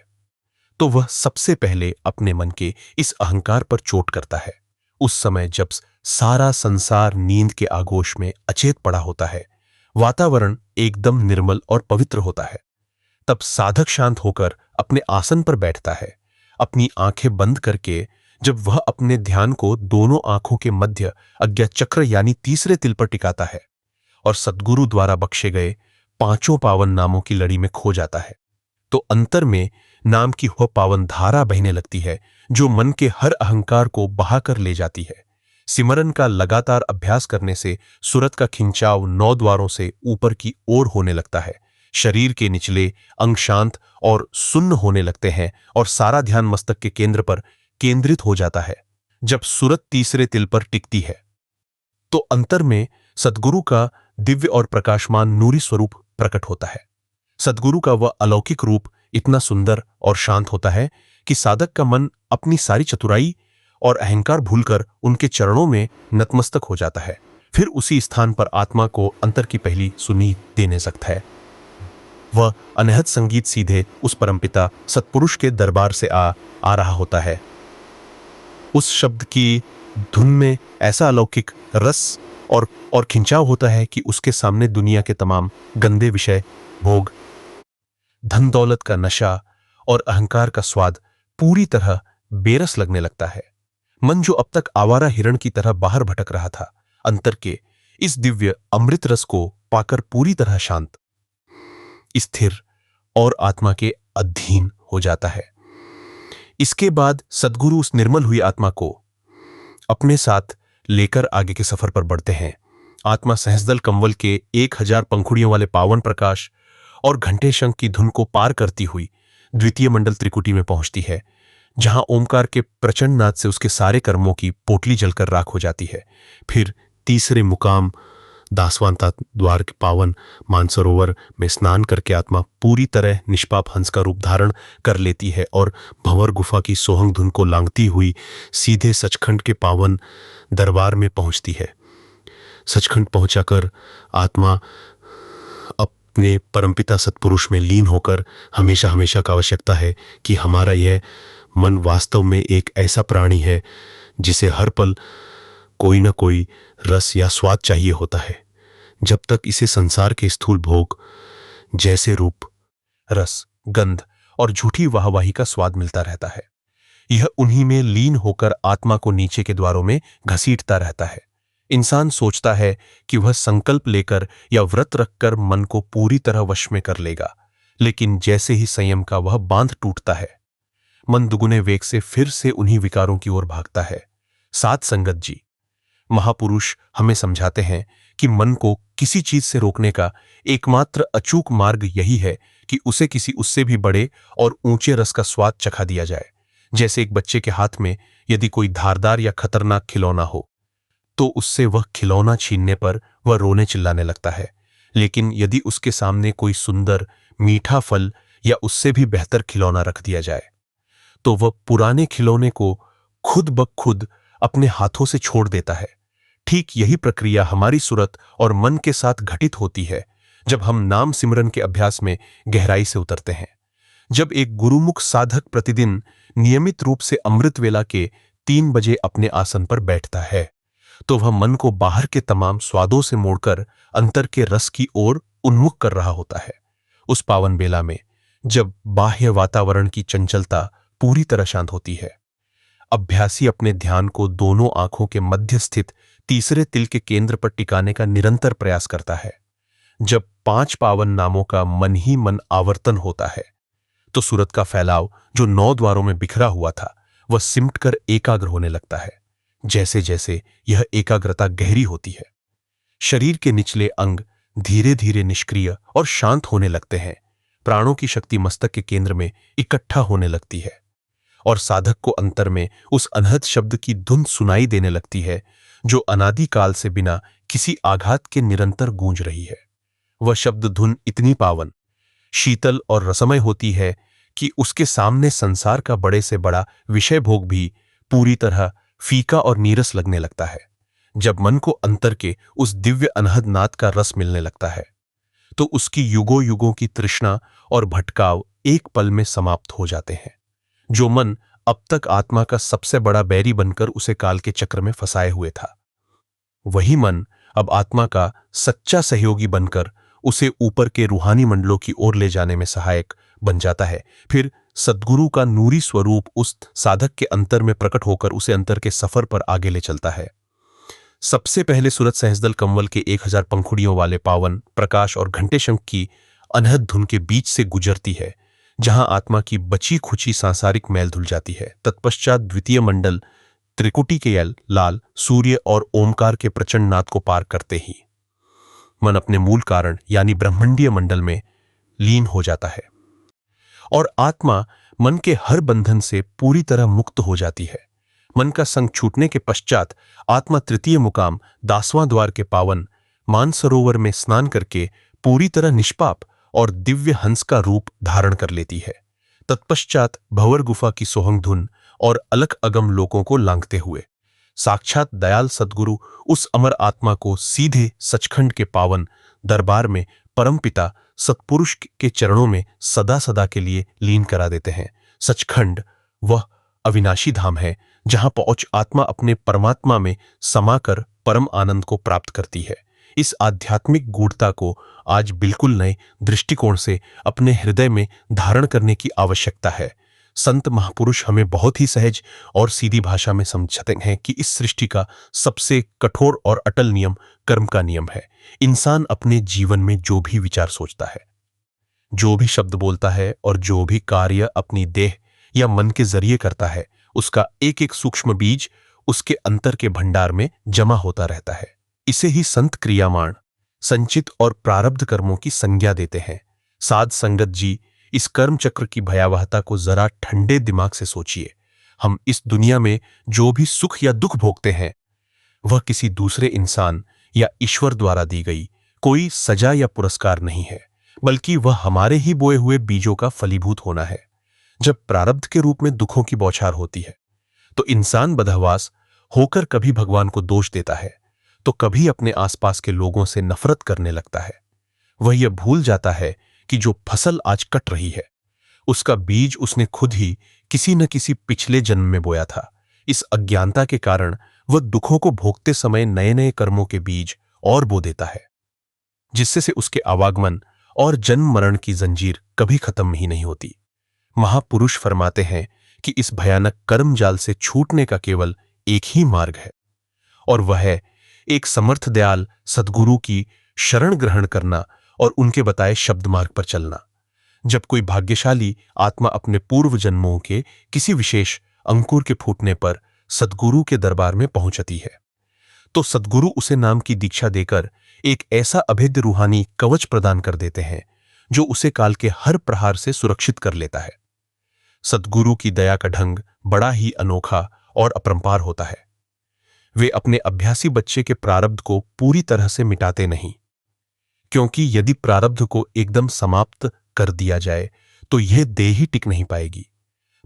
तो वह सबसे पहले अपने मन के इस अहंकार पर चोट करता है। उस समय जब सारा संसार नींद के आगोश में अचेत पड़ा होता है, वातावरण एकदम निर्मल और पवित्र होता है, तब साधक शांत होकर अपने आसन पर बैठता है। अपनी आंखें बंद करके जब वह अपने ध्यान को दोनों आंखों के मध्य अज्ञा चक्र यानी तीसरे तिल पर टिकाता है और सद्गुरु द्वारा बख्शे गए 5 पावन नामों की लड़ी में खो जाता है, तो अंतर में नाम की वह पावन धारा बहने लगती है जो मन के हर अहंकार को बहाकर ले जाती है। सिमरन का लगातार अभ्यास करने से सुरत का खिंचाव 9 द्वारों से ऊपर की ओर होने लगता है। शरीर के निचले अंग शांत और सुन्न होने लगते हैं और सारा ध्यान मस्तक के केंद्र पर केंद्रित हो जाता है। जब सुरत तीसरे तिल पर टिकती है तो अंतर में सद्गुरु का दिव्य और प्रकाशमान नूरी स्वरूप प्रकट होता है। सद्गुरु का वह अलौकिक रूप इतना सुंदर और शांत होता है कि साधक का मन अपनी सारी चतुराई और अहंकार भूलकर उनके चरणों में नतमस्तक हो जाता है। फिर उसी स्थान पर आत्मा को अंतर की पहली सुनी देने सकता है। वह अनहद संगीत सीधे उस परमपिता सत्पुरुष के दरबार से आ रहा होता है। उस शब्द की धुन में ऐसा अलौकिक रस और खिंचाव होता है कि उसके सामने दुनिया के तमाम गंदे विषय, भोग, धन दौलत का नशा और अहंकार का स्वाद पूरी तरह बेरस लगने लगता है। मन जो अब तक आवारा हिरण की तरह बाहर भटक रहा था, अंतर के इस दिव्य अमृत रस को पाकर पूरी तरह शांत, स्थिर और आत्मा के अधीन हो जाता है। इसके बाद सद्गुरु उस निर्मल हुई आत्मा को अपने साथ लेकर आगे के सफर पर बढ़ते हैं। आत्मा सहस्दल कंवल के 1000 पंखुड़ियों वाले पावन प्रकाश और घंटे शंख की धुन को पार करती हुई द्वितीय मंडल त्रिकुटी में पहुंचती है, जहां ओमकार के प्रचंड नाद से उसके सारे कर्मों की पोटली जलकर राख हो जाती है। फिर तीसरे मुकाम दासवांता द्वार के पावन मानसरोवर में स्नान करके आत्मा पूरी तरह निष्पाप हंस का रूप धारण कर लेती है और भंवर गुफा की सोहंग धुन को लांघती हुई सीधे सचखंड के पावन दरबार में पहुंचती है। सचखंड पहुंचाकर आत्मा अपने परमपिता सतपुरुष में लीन होकर हमेशा हमेशा का आवश्यकता है कि हमारा यह मन वास्तव में एक ऐसा प्राणी है जिसे हर पल कोई न कोई रस या स्वाद चाहिए होता है। जब तक इसे संसार के स्थूल भोग जैसे रूप, रस, गंध और झूठी वाहवाही का स्वाद मिलता रहता है, यह उन्हीं में लीन होकर आत्मा को नीचे के द्वारों में घसीटता रहता है। इंसान सोचता है कि वह संकल्प लेकर या व्रत रखकर मन को पूरी तरह वश में कर लेगा, लेकिन जैसे ही संयम का वह बांध टूटता है, मन दुगुने वेग से फिर से उन्हीं विकारों की ओर भागता है। साध संगत जी, महापुरुष हमें समझाते हैं कि मन को किसी चीज से रोकने का एकमात्र अचूक मार्ग यही है कि उसे किसी उससे भी बड़े और ऊंचे रस का स्वाद चखा दिया जाए। जैसे एक बच्चे के हाथ में यदि कोई धारदार या खतरनाक खिलौना हो तो उससे वह खिलौना छीनने पर वह रोने चिल्लाने लगता है, लेकिन यदि उसके सामने कोई सुंदर मीठा फल या उससे भी बेहतर खिलौना रख दिया जाए तो वह पुराने खिलौने को खुद ब खुद अपने हाथों से छोड़ देता है। ठीक यही प्रक्रिया हमारी सुरत और मन के साथ घटित होती है जब हम नाम सिमरन के अभ्यास में गहराई से उतरते हैं। जब एक गुरुमुख साधक प्रतिदिन नियमित रूप से अमृत वेला के 3 बजे अपने आसन पर बैठता है तो वह मन को बाहर के तमाम स्वादों से मोड़कर अंतर के रस की ओर उन्मुख कर रहा होता है। उस पावन बेला में जब बाह्य वातावरण की चंचलता पूरी तरह शांत होती है, अभ्यासी अपने ध्यान को दोनों आंखों के मध्य स्थित तीसरे तिल के केंद्र पर टिकाने का निरंतर प्रयास करता है। जब 5 पावन नामों का मन ही मन आवर्तन होता है तो सूरत का फैलाव जो 9 द्वारों में बिखरा हुआ था वह सिमटकर एकाग्र होने लगता है। जैसे जैसे यह एकाग्रता गहरी होती है, शरीर के निचले अंग धीरे धीरे निष्क्रिय और शांत होने लगते हैं। प्राणों की शक्ति मस्तक के केंद्र में इकट्ठा होने लगती है और साधक को अंतर में उस अनहद शब्द की धुन सुनाई देने लगती है जो अनादिकाल से बिना किसी आघात के निरंतर गूंज रही है। वह शब्द धुन इतनी पावन, शीतल और रसमय होती है कि उसके सामने संसार का बड़े से बड़ा विषय भोग भी पूरी तरह फीका और नीरस लगने लगता है। जब मन को अंतर के उस दिव्य अनहद नाद का रस मिलने लगता है तो उसकी युगों युगों की तृष्णा और भटकाव एक पल में समाप्त हो जाते हैं। जो मन अब तक आत्मा का सबसे बड़ा बैरी बनकर उसे काल के चक्र में फंसाए हुए था, वही मन अब आत्मा का सच्चा सहयोगी बनकर उसे ऊपर के रूहानी मंडलों की ओर ले जाने में सहायक बन जाता है। फिर सद्गुरु का नूरी स्वरूप उस साधक के अंतर में प्रकट होकर उसे अंतर के सफर पर आगे ले चलता है। सबसे पहले सूरत सहस्दल कंवल के 1000 पंखुड़ियों वाले पावन प्रकाश और घंटे शंख की अनहद धुन के बीच से गुजरती है, जहां आत्मा की बची खुची सांसारिक मैल धुल जाती है। तत्पश्चात द्वितीय मंडल त्रिकुटी के लाल सूर्य और ओमकार के प्रचंड नाद को पार करते ही मन अपने मूल कारण यानी ब्रह्मंडीय मंडल में लीन हो जाता है और आत्मा मन के हर बंधन से पूरी तरह मुक्त हो जाती है। मन का संग छूटने के पश्चात आत्मा तृतीय मुकाम दासवां द्वार के पावन मानसरोवर में स्नान करके पूरी तरह निष्पाप और दिव्य हंस का रूप धारण कर लेती है। तत्पश्चात भंवर गुफा की सोहंग धुन और अलख अगम लोकों को लांघते हुए साक्षात दयाल सद्गुरु उस अमर आत्मा को सीधे सचखंड के पावन दरबार में परमपिता सत्पुरुष के चरणों में सदा सदा के लिए लीन करा देते हैं। सचखंड वह अविनाशी धाम है जहां पहुंच आत्मा अपने परमात्मा में समाकर परम आनंद को प्राप्त करती है। इस आध्यात्मिक गूढ़ता को आज बिल्कुल नए दृष्टिकोण से अपने हृदय में धारण करने की आवश्यकता है। संत महापुरुष हमें बहुत ही सहज और सीधी भाषा में समझाते हैं कि इस सृष्टि का सबसे कठोर और अटल नियम कर्म का नियम है। इंसान अपने जीवन में जो भी विचार सोचता है, जो भी शब्द बोलता है और जो भी कार्य अपनी देह या मन के जरिए करता है, उसका एक एक सूक्ष्म बीज उसके अंतर के भंडार में जमा होता रहता है। इसे ही संत क्रियामाण, संचित और प्रारब्ध कर्मों की संज्ञा देते हैं। साध संगत जी, इस कर्म चक्र की भयावहता को जरा ठंडे दिमाग से सोचिए। हम इस दुनिया में जो भी सुख या दुख भोगते हैं, वह किसी दूसरे इंसान या ईश्वर द्वारा दी गई कोई सजा या पुरस्कार नहीं है, बल्कि वह हमारे ही बोए हुए बीजों का फलीभूत होना है। जब प्रारब्ध के रूप में दुखों की बौछार होती है, तो इंसान बदहवास होकर कभी भगवान को दोष देता है, तो कभी अपने आसपास के लोगों से नफरत करने लगता है। वह यह भूल जाता है कि जो फसल आज कट रही है, उसका बीज उसने खुद ही किसी न किसी पिछले जन्म में बोया था। इस अज्ञानता के कारण वह दुखों को भोगते समय नए नए कर्मों के बीज और बो देता है, जिससे से उसके आवागमन और जन्म मरण की जंजीर कभी खत्म ही नहीं होती। महापुरुष फरमाते हैं कि इस भयानक कर्म जाल से छूटने का केवल एक ही मार्ग है, और वह है एक समर्थ दयाल सद्गुरु की शरण ग्रहण करना और उनके बताए शब्द मार्ग पर चलना। जब कोई भाग्यशाली आत्मा अपने पूर्व जन्मों के किसी विशेष अंकुर के फूटने पर सद्गुरु के दरबार में पहुंचती है, तो सद्गुरु उसे नाम की दीक्षा देकर एक ऐसा अभेद्य रूहानी कवच प्रदान कर देते हैं जो उसे काल के हर प्रहार से सुरक्षित कर लेता है। सद्गुरु की दया का ढंग बड़ा ही अनोखा और अपरंपार होता है। वे अपने अभ्यासी बच्चे के प्रारब्ध को पूरी तरह से मिटाते नहीं, क्योंकि यदि प्रारब्ध को एकदम समाप्त कर दिया जाए तो यह देह ही टिक नहीं पाएगी,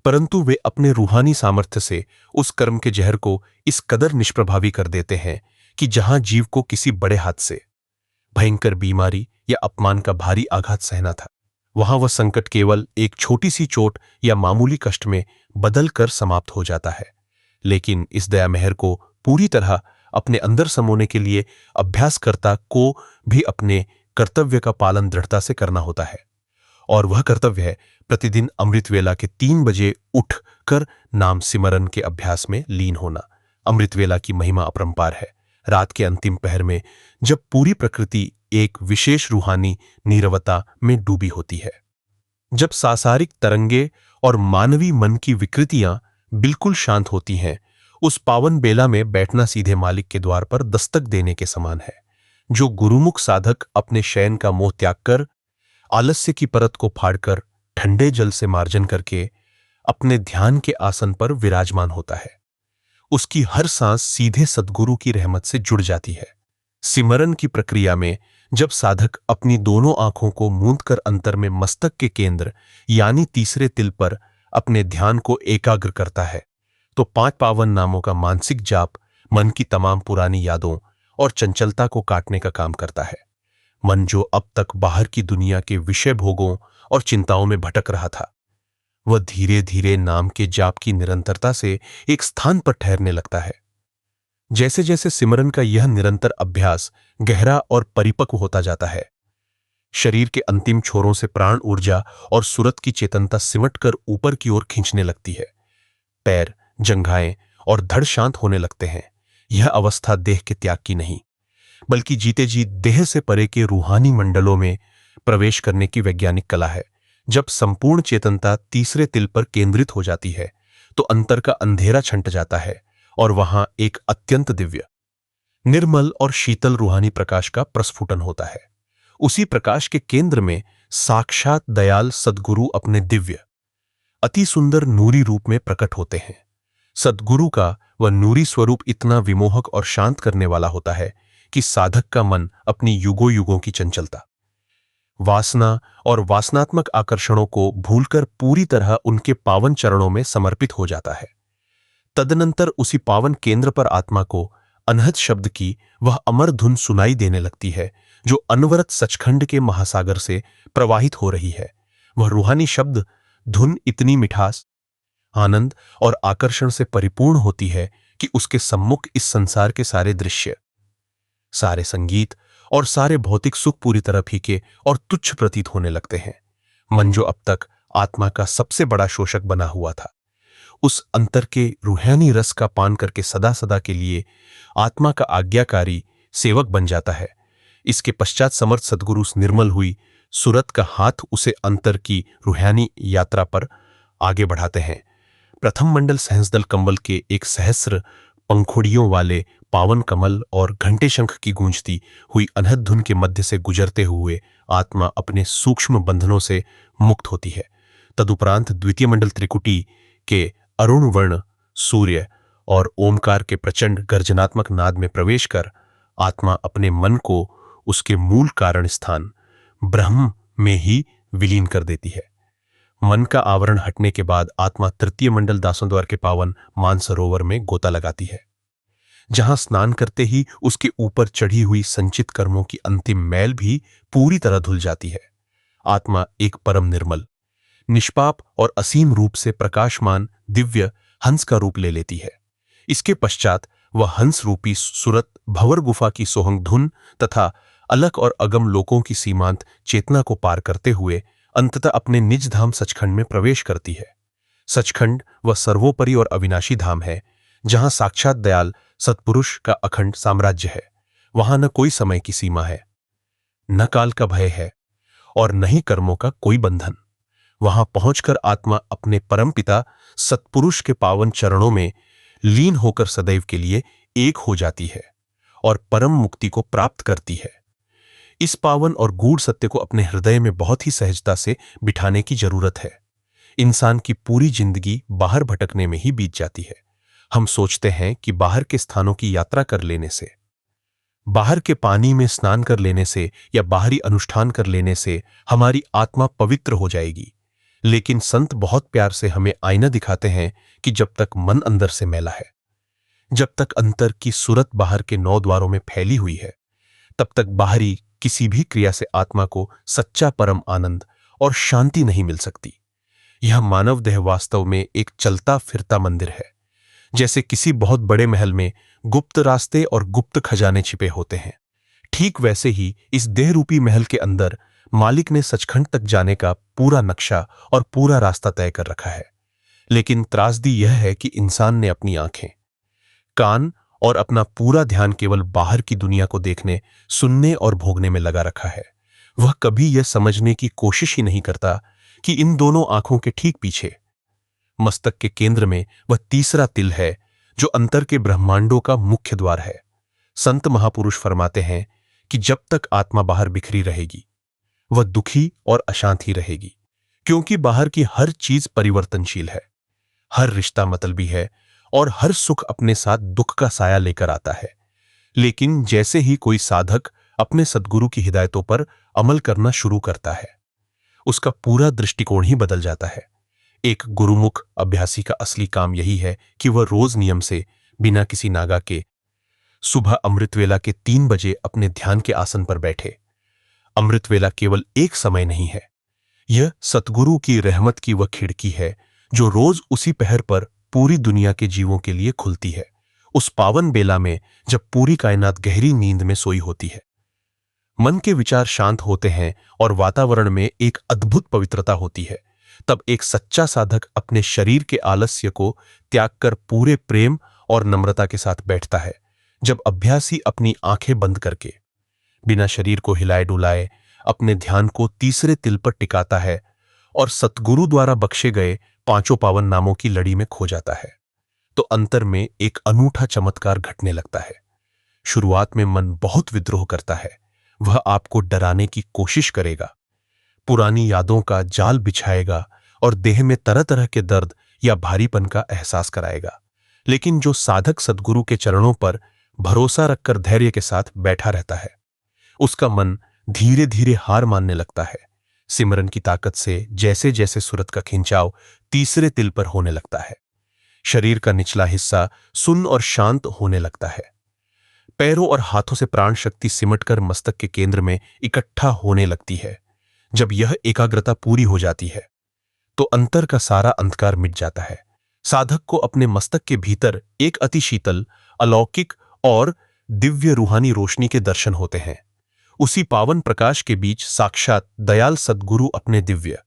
परंतु वे अपने रूहानी सामर्थ्य से उस कर्म के जहर को इस कदर निष्प्रभावी कर देते हैं कि जहां जीव को किसी बड़े हादसे, भयंकर बीमारी या अपमान का भारी आघात सहना था, वहां वह संकट केवल एक छोटी सी चोट या मामूली कष्ट में बदल कर समाप्त हो जाता है। लेकिन इस दया मेहर को पूरी तरह अपने अंदर समोने के लिए अभ्यासकर्ता को भी अपने कर्तव्य का पालन दृढ़ता से करना होता है, और वह कर्तव्य है प्रतिदिन अमृत वेला के 3 बजे उठ कर नाम सिमरन के अभ्यास में लीन होना। अमृत वेला की महिमा अपरंपार है। रात के अंतिम पहर में जब पूरी प्रकृति एक विशेष रूहानी नीरवता में डूबी होती है, जब सांसारिक तरंगे और मानवी मन की विकृतियां बिल्कुल शांत होती हैं, उस पावन बेला में बैठना सीधे मालिक के द्वार पर दस्तक देने के समान है। जो गुरुमुख साधक अपने शयन का मोह त्याग कर आलस्य की परत को फाड़कर ठंडे जल से मार्जन करके अपने ध्यान के आसन पर विराजमान होता है, उसकी हर सांस सीधे सद्गुरु की रहमत से जुड़ जाती है। सिमरन की प्रक्रिया में जब साधक अपनी दोनों आंखों को मूंदकर अंतर में मस्तक के केंद्र यानी तीसरे तिल पर अपने ध्यान को एकाग्र करता है, तो 5 पावन नामों का मानसिक जाप मन की तमाम पुरानी यादों और चंचलता को काटने का काम करता है। मन जो अब तक बाहर की दुनिया के विषय भोगों और चिंताओं में भटक रहा था, वह धीरे धीरे नाम के जाप की निरंतरता से एक स्थान पर ठहरने लगता है। जैसे जैसे सिमरन का यह निरंतर अभ्यास गहरा और परिपक्व होता जाता है, शरीर के अंतिम छोरों से प्राण ऊर्जा और सुरत की चेतनता सिमट कर ऊपर की ओर खींचने लगती है। पैर, जंघाएं और धड़ शांत होने लगते हैं। यह अवस्था देह के त्याग की नहीं, बल्कि जीते जी देह से परे के रूहानी मंडलों में प्रवेश करने की वैज्ञानिक कला है। जब संपूर्ण चेतनता तीसरे तिल पर केंद्रित हो जाती है, तो अंतर का अंधेरा छंट जाता है और वहां एक अत्यंत दिव्य, निर्मल और शीतल रूहानी प्रकाश का प्रस्फुटन होता है। उसी प्रकाश के केंद्र में साक्षात दयाल सद्गुरु अपने दिव्य, अति सुंदर नूरी रूप में प्रकट होते हैं। सद्गुरु का वह नूरी स्वरूप इतना विमोहक और शांत करने वाला होता है कि साधक का मन अपनी युगों युगों की चंचलता, वासना और वासनात्मक आकर्षणों को भूलकर पूरी तरह उनके पावन चरणों में समर्पित हो जाता है। तदनंतर उसी पावन केंद्र पर आत्मा को अनहद शब्द की वह अमर धुन सुनाई देने लगती है, जो अनवरत सचखंड के महासागर से प्रवाहित हो रही है। वह रूहानी शब्द धुन इतनी मिठास, आनंद और आकर्षण से परिपूर्ण होती है कि उसके सम्मुख इस संसार के सारे दृश्य, सारे संगीत और सारे भौतिक सुख पूरी तरह फीके और तुच्छ प्रतीत होने लगते हैं। मन जो अब तक आत्मा का सबसे बड़ा शोषक बना हुआ था, उस अंतर के रूहानी रस का पान करके सदा सदा के लिए आत्मा का आज्ञाकारी सेवक बन जाता है। इसके पश्चात समर्थ सद्गुरु निर्मल हुई सूरत का हाथ उसे अंतर की रूहानी यात्रा पर आगे बढ़ाते हैं। प्रथम मंडल सहस्दल कंबल के एक सहस्र पंखुड़ियों वाले पावन कमल और घंटे शंख की गूंजती हुई अनहद धुन के मध्य से गुजरते हुए आत्मा अपने सूक्ष्म बंधनों से मुक्त होती है। तदुपरांत द्वितीय मंडल त्रिकुटी के अरुण वर्ण सूर्य और ओमकार के प्रचंड गर्जनात्मक नाद में प्रवेश कर आत्मा अपने मन को उसके मूल कारण स्थान ब्रह्म में ही विलीन कर देती है। मन का आवरण हटने के बाद आत्मा तृतीय मंडल दासोद्वार के पावन मानसरोवर में गोता लगाती है, जहां स्नान करते ही उसके ऊपर चढ़ी हुई संचित कर्मों की अंतिम मैल भी पूरी तरह धुल जाती है। आत्मा एक परम निर्मल, निष्पाप और असीम रूप से प्रकाशमान दिव्य हंस का रूप ले लेती है। इसके पश्चात वह हंस रूपी सुरत भंवर गुफा की सोहंग धुन तथा अलक और अगम लोकों की सीमांत चेतना को पार करते हुए अंततः अपने निज धाम सचखंड में प्रवेश करती है। सचखंड वह सर्वोपरि और अविनाशी धाम है, जहां साक्षात दयाल सत्पुरुष का अखंड साम्राज्य है। वहां न कोई समय की सीमा है, न काल का भय है और न ही कर्मों का कोई बंधन। वहां पहुंचकर आत्मा अपने परमपिता सत्पुरुष के पावन चरणों में लीन होकर सदैव के लिए एक हो जाती है और परम मुक्ति को प्राप्त करती है। इस पावन और गूढ़ सत्य को अपने हृदय में बहुत ही सहजता से बिठाने की जरूरत है। इंसान की पूरी जिंदगी बाहर भटकने में ही बीत जाती है। हम सोचते हैं कि बाहर के स्थानों की यात्रा कर लेने से, बाहर के पानी में स्नान कर लेने से या बाहरी अनुष्ठान कर लेने से हमारी आत्मा पवित्र हो जाएगी। लेकिन संत बहुत प्यार से हमें आईना दिखाते हैं कि जब तक मन अंदर से मैला है, जब तक अंतर की सूरत बाहर के 9 द्वारों में फैली हुई है, तब तक बाहरी किसी भी क्रिया से आत्मा को सच्चा परम आनंद और शांति नहीं मिल सकती। यह मानव देह वास्तव में एक चलता फिरता मंदिर है। जैसे किसी बहुत बड़े महल में गुप्त रास्ते और गुप्त खजाने छिपे होते हैं, ठीक वैसे ही इस देह रूपी महल के अंदर मालिक ने सचखंड तक जाने का पूरा नक्शा और पूरा रास्ता तय कर रखा है। लेकिन त्रासदी यह है कि इंसान ने अपनी आंखें, कान और अपना पूरा ध्यान केवल बाहर की दुनिया को देखने, सुनने और भोगने में लगा रखा है। वह कभी यह समझने की कोशिश ही नहीं करता कि इन दोनों आंखों के ठीक पीछे मस्तक के केंद्र में वह तीसरा तिल है, जो अंतर के ब्रह्मांडों का मुख्य द्वार है। संत महापुरुष फरमाते हैं कि जब तक आत्मा बाहर बिखरी रहेगी, वह दुखी और अशांत ही रहेगी, क्योंकि बाहर की हर चीज परिवर्तनशील है, हर रिश्ता मतलबी है और हर सुख अपने साथ दुख का साया लेकर आता है। लेकिन जैसे ही कोई साधक अपने सद्गुरु की हिदायतों पर अमल करना शुरू करता है, उसका पूरा दृष्टिकोण ही बदल जाता है। एक गुरुमुख अभ्यासी का असली काम यही है कि वह रोज नियम से, बिना किसी नागा के, सुबह अमृतवेला के 3 बजे अपने ध्यान के आसन पर बैठे। अमृतवेला केवल एक समय नहीं है, यह सतगुरु की रहमत की वह खिड़की है जो रोज उसी पहर पर पूरी दुनिया के जीवों के लिए खुलती है, उस पावन बेला में जब पूरी कायनात गहरी नींद में सोई होती है। मन के विचार शांत होते हैं और वातावरण में एक अद्भुत पवित्रता होती है। तब एक सच्चा साधक अपने शरीर के आलस्य को त्याग कर पूरे प्रेम और नम्रता के साथ बैठता है। जब अभ्यासी अपनी आंखें बंद करके, बिना शरीर को हिलाए डुलाए, अपने ध्यान को तीसरे तिल पर टिकाता है और सतगुरु द्वारा बख्शे गए 5 पावन नामों की लड़ी में खो जाता है, तो अंतर में एक अनूठा चमत्कार घटने लगता है। शुरुआत में मन बहुत विद्रोह करता है, वह आपको डराने की कोशिश करेगा, पुरानी यादों का जाल बिछाएगा और देह में तरह तरह के दर्द या भारीपन का एहसास कराएगा। लेकिन जो साधक सद्गुरु के चरणों पर भरोसा रखकर धैर्य के साथ बैठा रहता है, उसका मन धीरे धीरे हार मानने लगता है। सिमरन की ताकत से जैसे जैसे सूरत का खिंचाव तीसरे तिल पर होने लगता है, शरीर का निचला हिस्सा सुन्न और शांत होने लगता है। पैरों और हाथों से प्राण शक्ति सिमटकर मस्तक के केंद्र में इकट्ठा होने लगती है। जब यह एकाग्रता पूरी हो जाती है, तो अंतर का सारा अंधकार मिट जाता है। साधक को अपने मस्तक के भीतर एक अति शीतल, अलौकिक और दिव्य रूहानी रोशनी के दर्शन होते हैं। उसी पावन प्रकाश के बीच साक्षात दयाल सद्गुरु अपने दिव्य,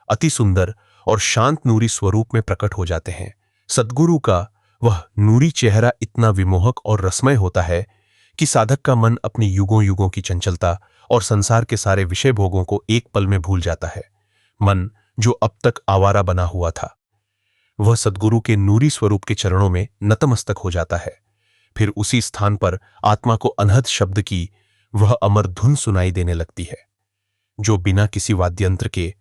अति सुंदर और शांत नूरी स्वरूप में प्रकट हो जाते हैं। सद्गुरु का वह नूरी चेहरा इतना विमोहक और रसमय होता है कि साधक का मन अपनी युगों युगों की चंचलता और संसार के सारे विषय भोगों को एक पल में भूल जाता है। मन जो अब तक आवारा बना हुआ था, वह सद्गुरु के नूरी स्वरूप के चरणों में नतमस्तक हो जाता है। फिर उसी स्थान पर आत्मा को अनहद शब्द की वह अमर धुन सुनाई देने लगती है, जो बिना किसी वाद्यंत्र के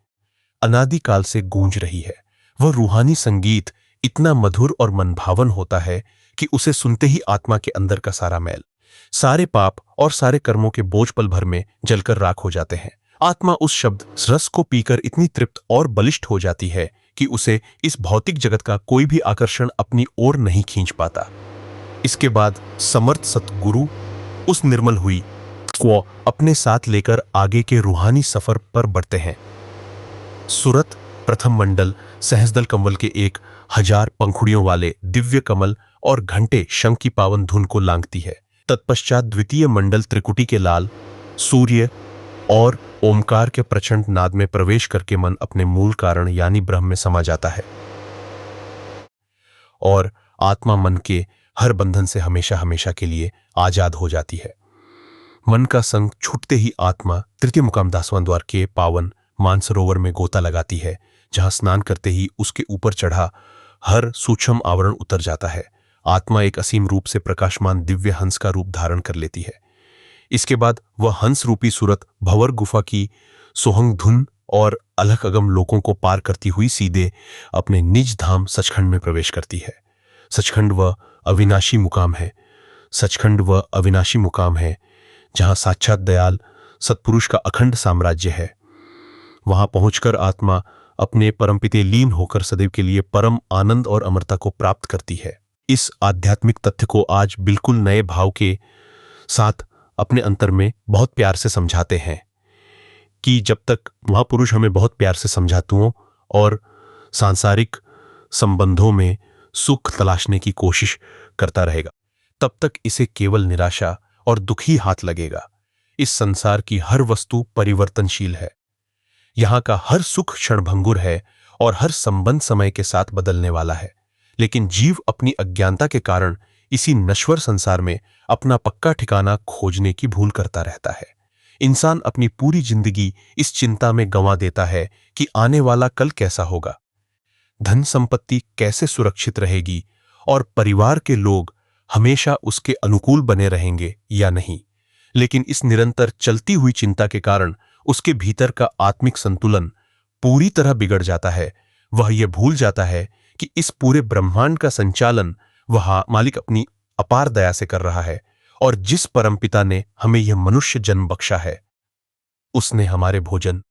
अनादिकाल से गूंज रही है। वह रूहानी संगीत इतना मधुर और मनभावन होता है कि उसे सुनते ही आत्मा के अंदर का सारा मैल, सारे पाप और सारे कर्मों के बोझ पल भर में जलकर राख हो जाते हैं। आत्मा उस शब्द रस को पीकर इतनी तृप्त और बलिष्ठ हो जाती है कि उसे इस भौतिक जगत का कोई भी आकर्षण अपनी ओर नहीं खींच पाता। इसके बाद समर्थ सतगुरु उस निर्मल हुई को अपने साथ लेकर आगे के रूहानी सफर पर बढ़ते हैं। सूरत प्रथम मंडल सहस्दल कमल के 1000 पंखुड़ियों वाले दिव्य कमल और घंटे शंख की पावन धुन को लांघती है। तत्पश्चात द्वितीय मंडल त्रिकुटी के लाल सूर्य और ओमकार के प्रचंड नाद में प्रवेश करके मन अपने मूल कारण यानी ब्रह्म में समा जाता है और आत्मा मन के हर बंधन से हमेशा हमेशा के लिए आजाद हो जाती है। मन का संग छूटते ही आत्मा तृतीय मुकाम दासवां द्वार के पावन मानसरोवर में गोता लगाती है, जहां स्नान करते ही उसके ऊपर चढ़ा हर सूक्ष्म आवरण उतर जाता है। आत्मा एक असीम रूप से प्रकाशमान दिव्य हंस का रूप धारण कर लेती है। इसके बाद वह हंस रूपी सूरत भंवर गुफा की सोहंग धुन और अलख अगम लोकों को पार करती हुई सीधे अपने निज धाम सचखंड में प्रवेश करती है। सचखंड वह अविनाशी मुकाम है। सचखंड वह अविनाशी मुकाम है जहां साक्षात दयाल सत्पुरुष का अखंड साम्राज्य है। वहां पहुंचकर आत्मा अपने परमपिते लीन होकर सदैव के लिए परम आनंद और अमरता को प्राप्त करती है। इस आध्यात्मिक तथ्य को आज बिल्कुल नए भाव के साथ अपने अंतर में बहुत प्यार से समझाते हैं कि जब तक महापुरुष हमें बहुत प्यार से समझातुओं और सांसारिक संबंधों में सुख तलाशने की कोशिश करता रहेगा, तब तक इसे केवल निराशा और दुख ही हाथ लगेगा। इस संसार की हर वस्तु परिवर्तनशील है। यहां का हर सुख क्षणभंगुर है और हर संबंध समय के साथ बदलने वाला है। लेकिन जीव अपनी अज्ञानता के कारण इसी नश्वर संसार में अपना पक्का ठिकाना खोजने की भूल करता रहता है। इंसान अपनी पूरी जिंदगी इस चिंता में गंवा देता है कि आने वाला कल कैसा होगा, धन संपत्ति कैसे सुरक्षित रहेगी और परिवार के लोग हमेशा उसके अनुकूल बने रहेंगे या नहीं। लेकिन इस निरंतर चलती हुई चिंता के कारण उसके भीतर का आत्मिक संतुलन पूरी तरह बिगड़ जाता है। वह यह भूल जाता है कि इस पूरे ब्रह्मांड का संचालन वह मालिक अपनी अपार दया से कर रहा है और जिस परमपिता ने हमें यह मनुष्य जन्म बख्शा है, उसने हमारे भोजन,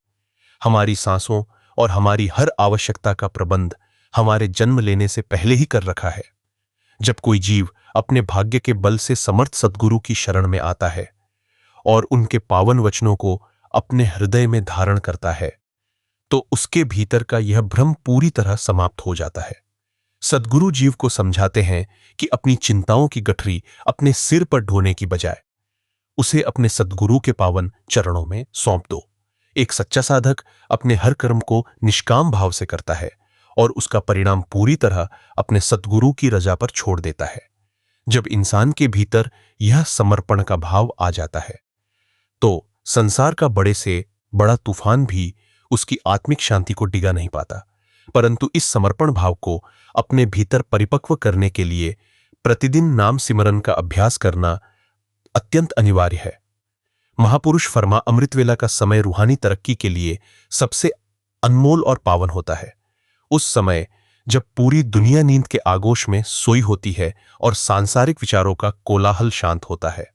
हमारी सांसों और हमारी हर आवश्यकता का प्रबंध हमारे जन्म लेने से पहले ही कर रखा है। जब कोई जीव अपने भाग्य के बल से समर्थ सद्गुरु की शरण में आता है और उनके पावन वचनों को अपने हृदय में धारण करता है, तो उसके भीतर का यह भ्रम पूरी तरह समाप्त हो जाता है। सद्गुरु जीव को समझाते हैं कि अपनी चिंताओं की गठरी अपने सिर पर ढोने की बजाय उसे अपने सद्गुरु के पावन चरणों में सौंप दो। एक सच्चा साधक अपने हर कर्म को निष्काम भाव से करता है और उसका परिणाम पूरी तरह अपने सद्गुरु की रजा पर छोड़ देता है। जब इंसान के भीतर यह समर्पण का भाव आ जाता है, तो संसार का बड़े से बड़ा तूफान भी उसकी आत्मिक शांति को डिगा नहीं पाता। परंतु इस समर्पण भाव को अपने भीतर परिपक्व करने के लिए प्रतिदिन नाम सिमरन का अभ्यास करना अत्यंत अनिवार्य है। महापुरुष फरमा अमृतवेला का समय रूहानी तरक्की के लिए सबसे अनमोल और पावन होता है। उस समय जब पूरी दुनिया नींद के आगोश में सोई होती है और सांसारिक विचारों का कोलाहल शांत होता है,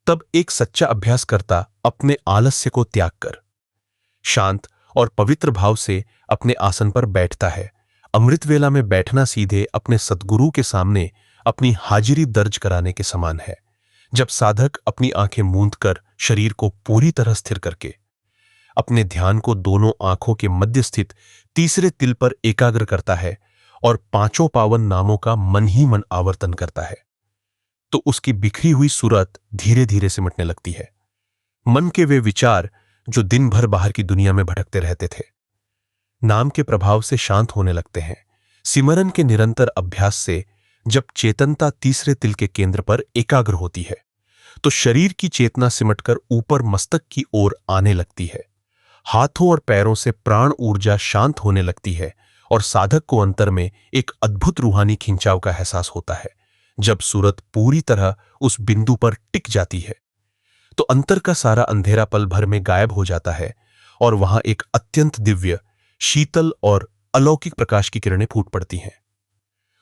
तब एक सच्चा अभ्यासकर्ता अपने आलस्य को त्याग कर शांत और पवित्र भाव से अपने आसन पर बैठता है। अमृतवेला में बैठना सीधे अपने सद्गुरु के सामने अपनी हाजिरी दर्ज कराने के समान है। जब साधक अपनी आंखें मूंदकर शरीर को पूरी तरह स्थिर करके अपने ध्यान को दोनों आंखों के मध्य स्थित तीसरे तिल पर एकाग्र करता है और पांचों पावन नामों का मन ही मन आवर्तन करता है, तो उसकी बिखरी हुई सूरत धीरे धीरे सिमटने लगती है। मन के वे विचार जो दिन भर बाहर की दुनिया में भटकते रहते थे, नाम के प्रभाव से शांत होने लगते हैं। सिमरन के निरंतर अभ्यास से जब चेतनता तीसरे तिल के केंद्र पर एकाग्र होती है, तो शरीर की चेतना सिमटकर ऊपर मस्तक की ओर आने लगती है। हाथों और पैरों से प्राण ऊर्जा शांत होने लगती है और साधक को अंतर में एक अद्भुत रूहानी खिंचाव का एहसास होता है। जब सूरत पूरी तरह उस बिंदु पर टिक जाती है तो अंतर का सारा अंधेरा पल भर में गायब हो जाता है और वहां एक अत्यंत दिव्य, शीतल और अलौकिक प्रकाश की किरणें फूट पड़ती हैं।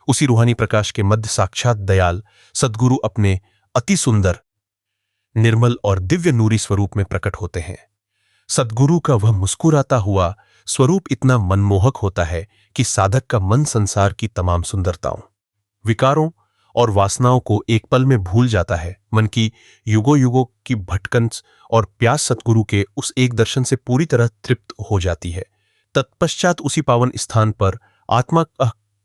उसी रूहानी प्रकाश के मध्य साक्षात दयाल सद्गुरु अपने अति सुंदर, निर्मल और दिव्य नूरी स्वरूप में प्रकट होते हैं। सद्गुरु का वह मुस्कुराता हुआ स्वरूप इतना मनमोहक होता है कि साधक का मन संसार की तमाम सुंदरताओं, विकारों और वासनाओं को एक पल में भूल जाता है। मन की युगों युगों की भटकन और प्यास सद्गुरु के उस एक दर्शन से पूरी तरह तृप्त हो जाती है। तत्पश्चात उसी पावन स्थान पर आत्मा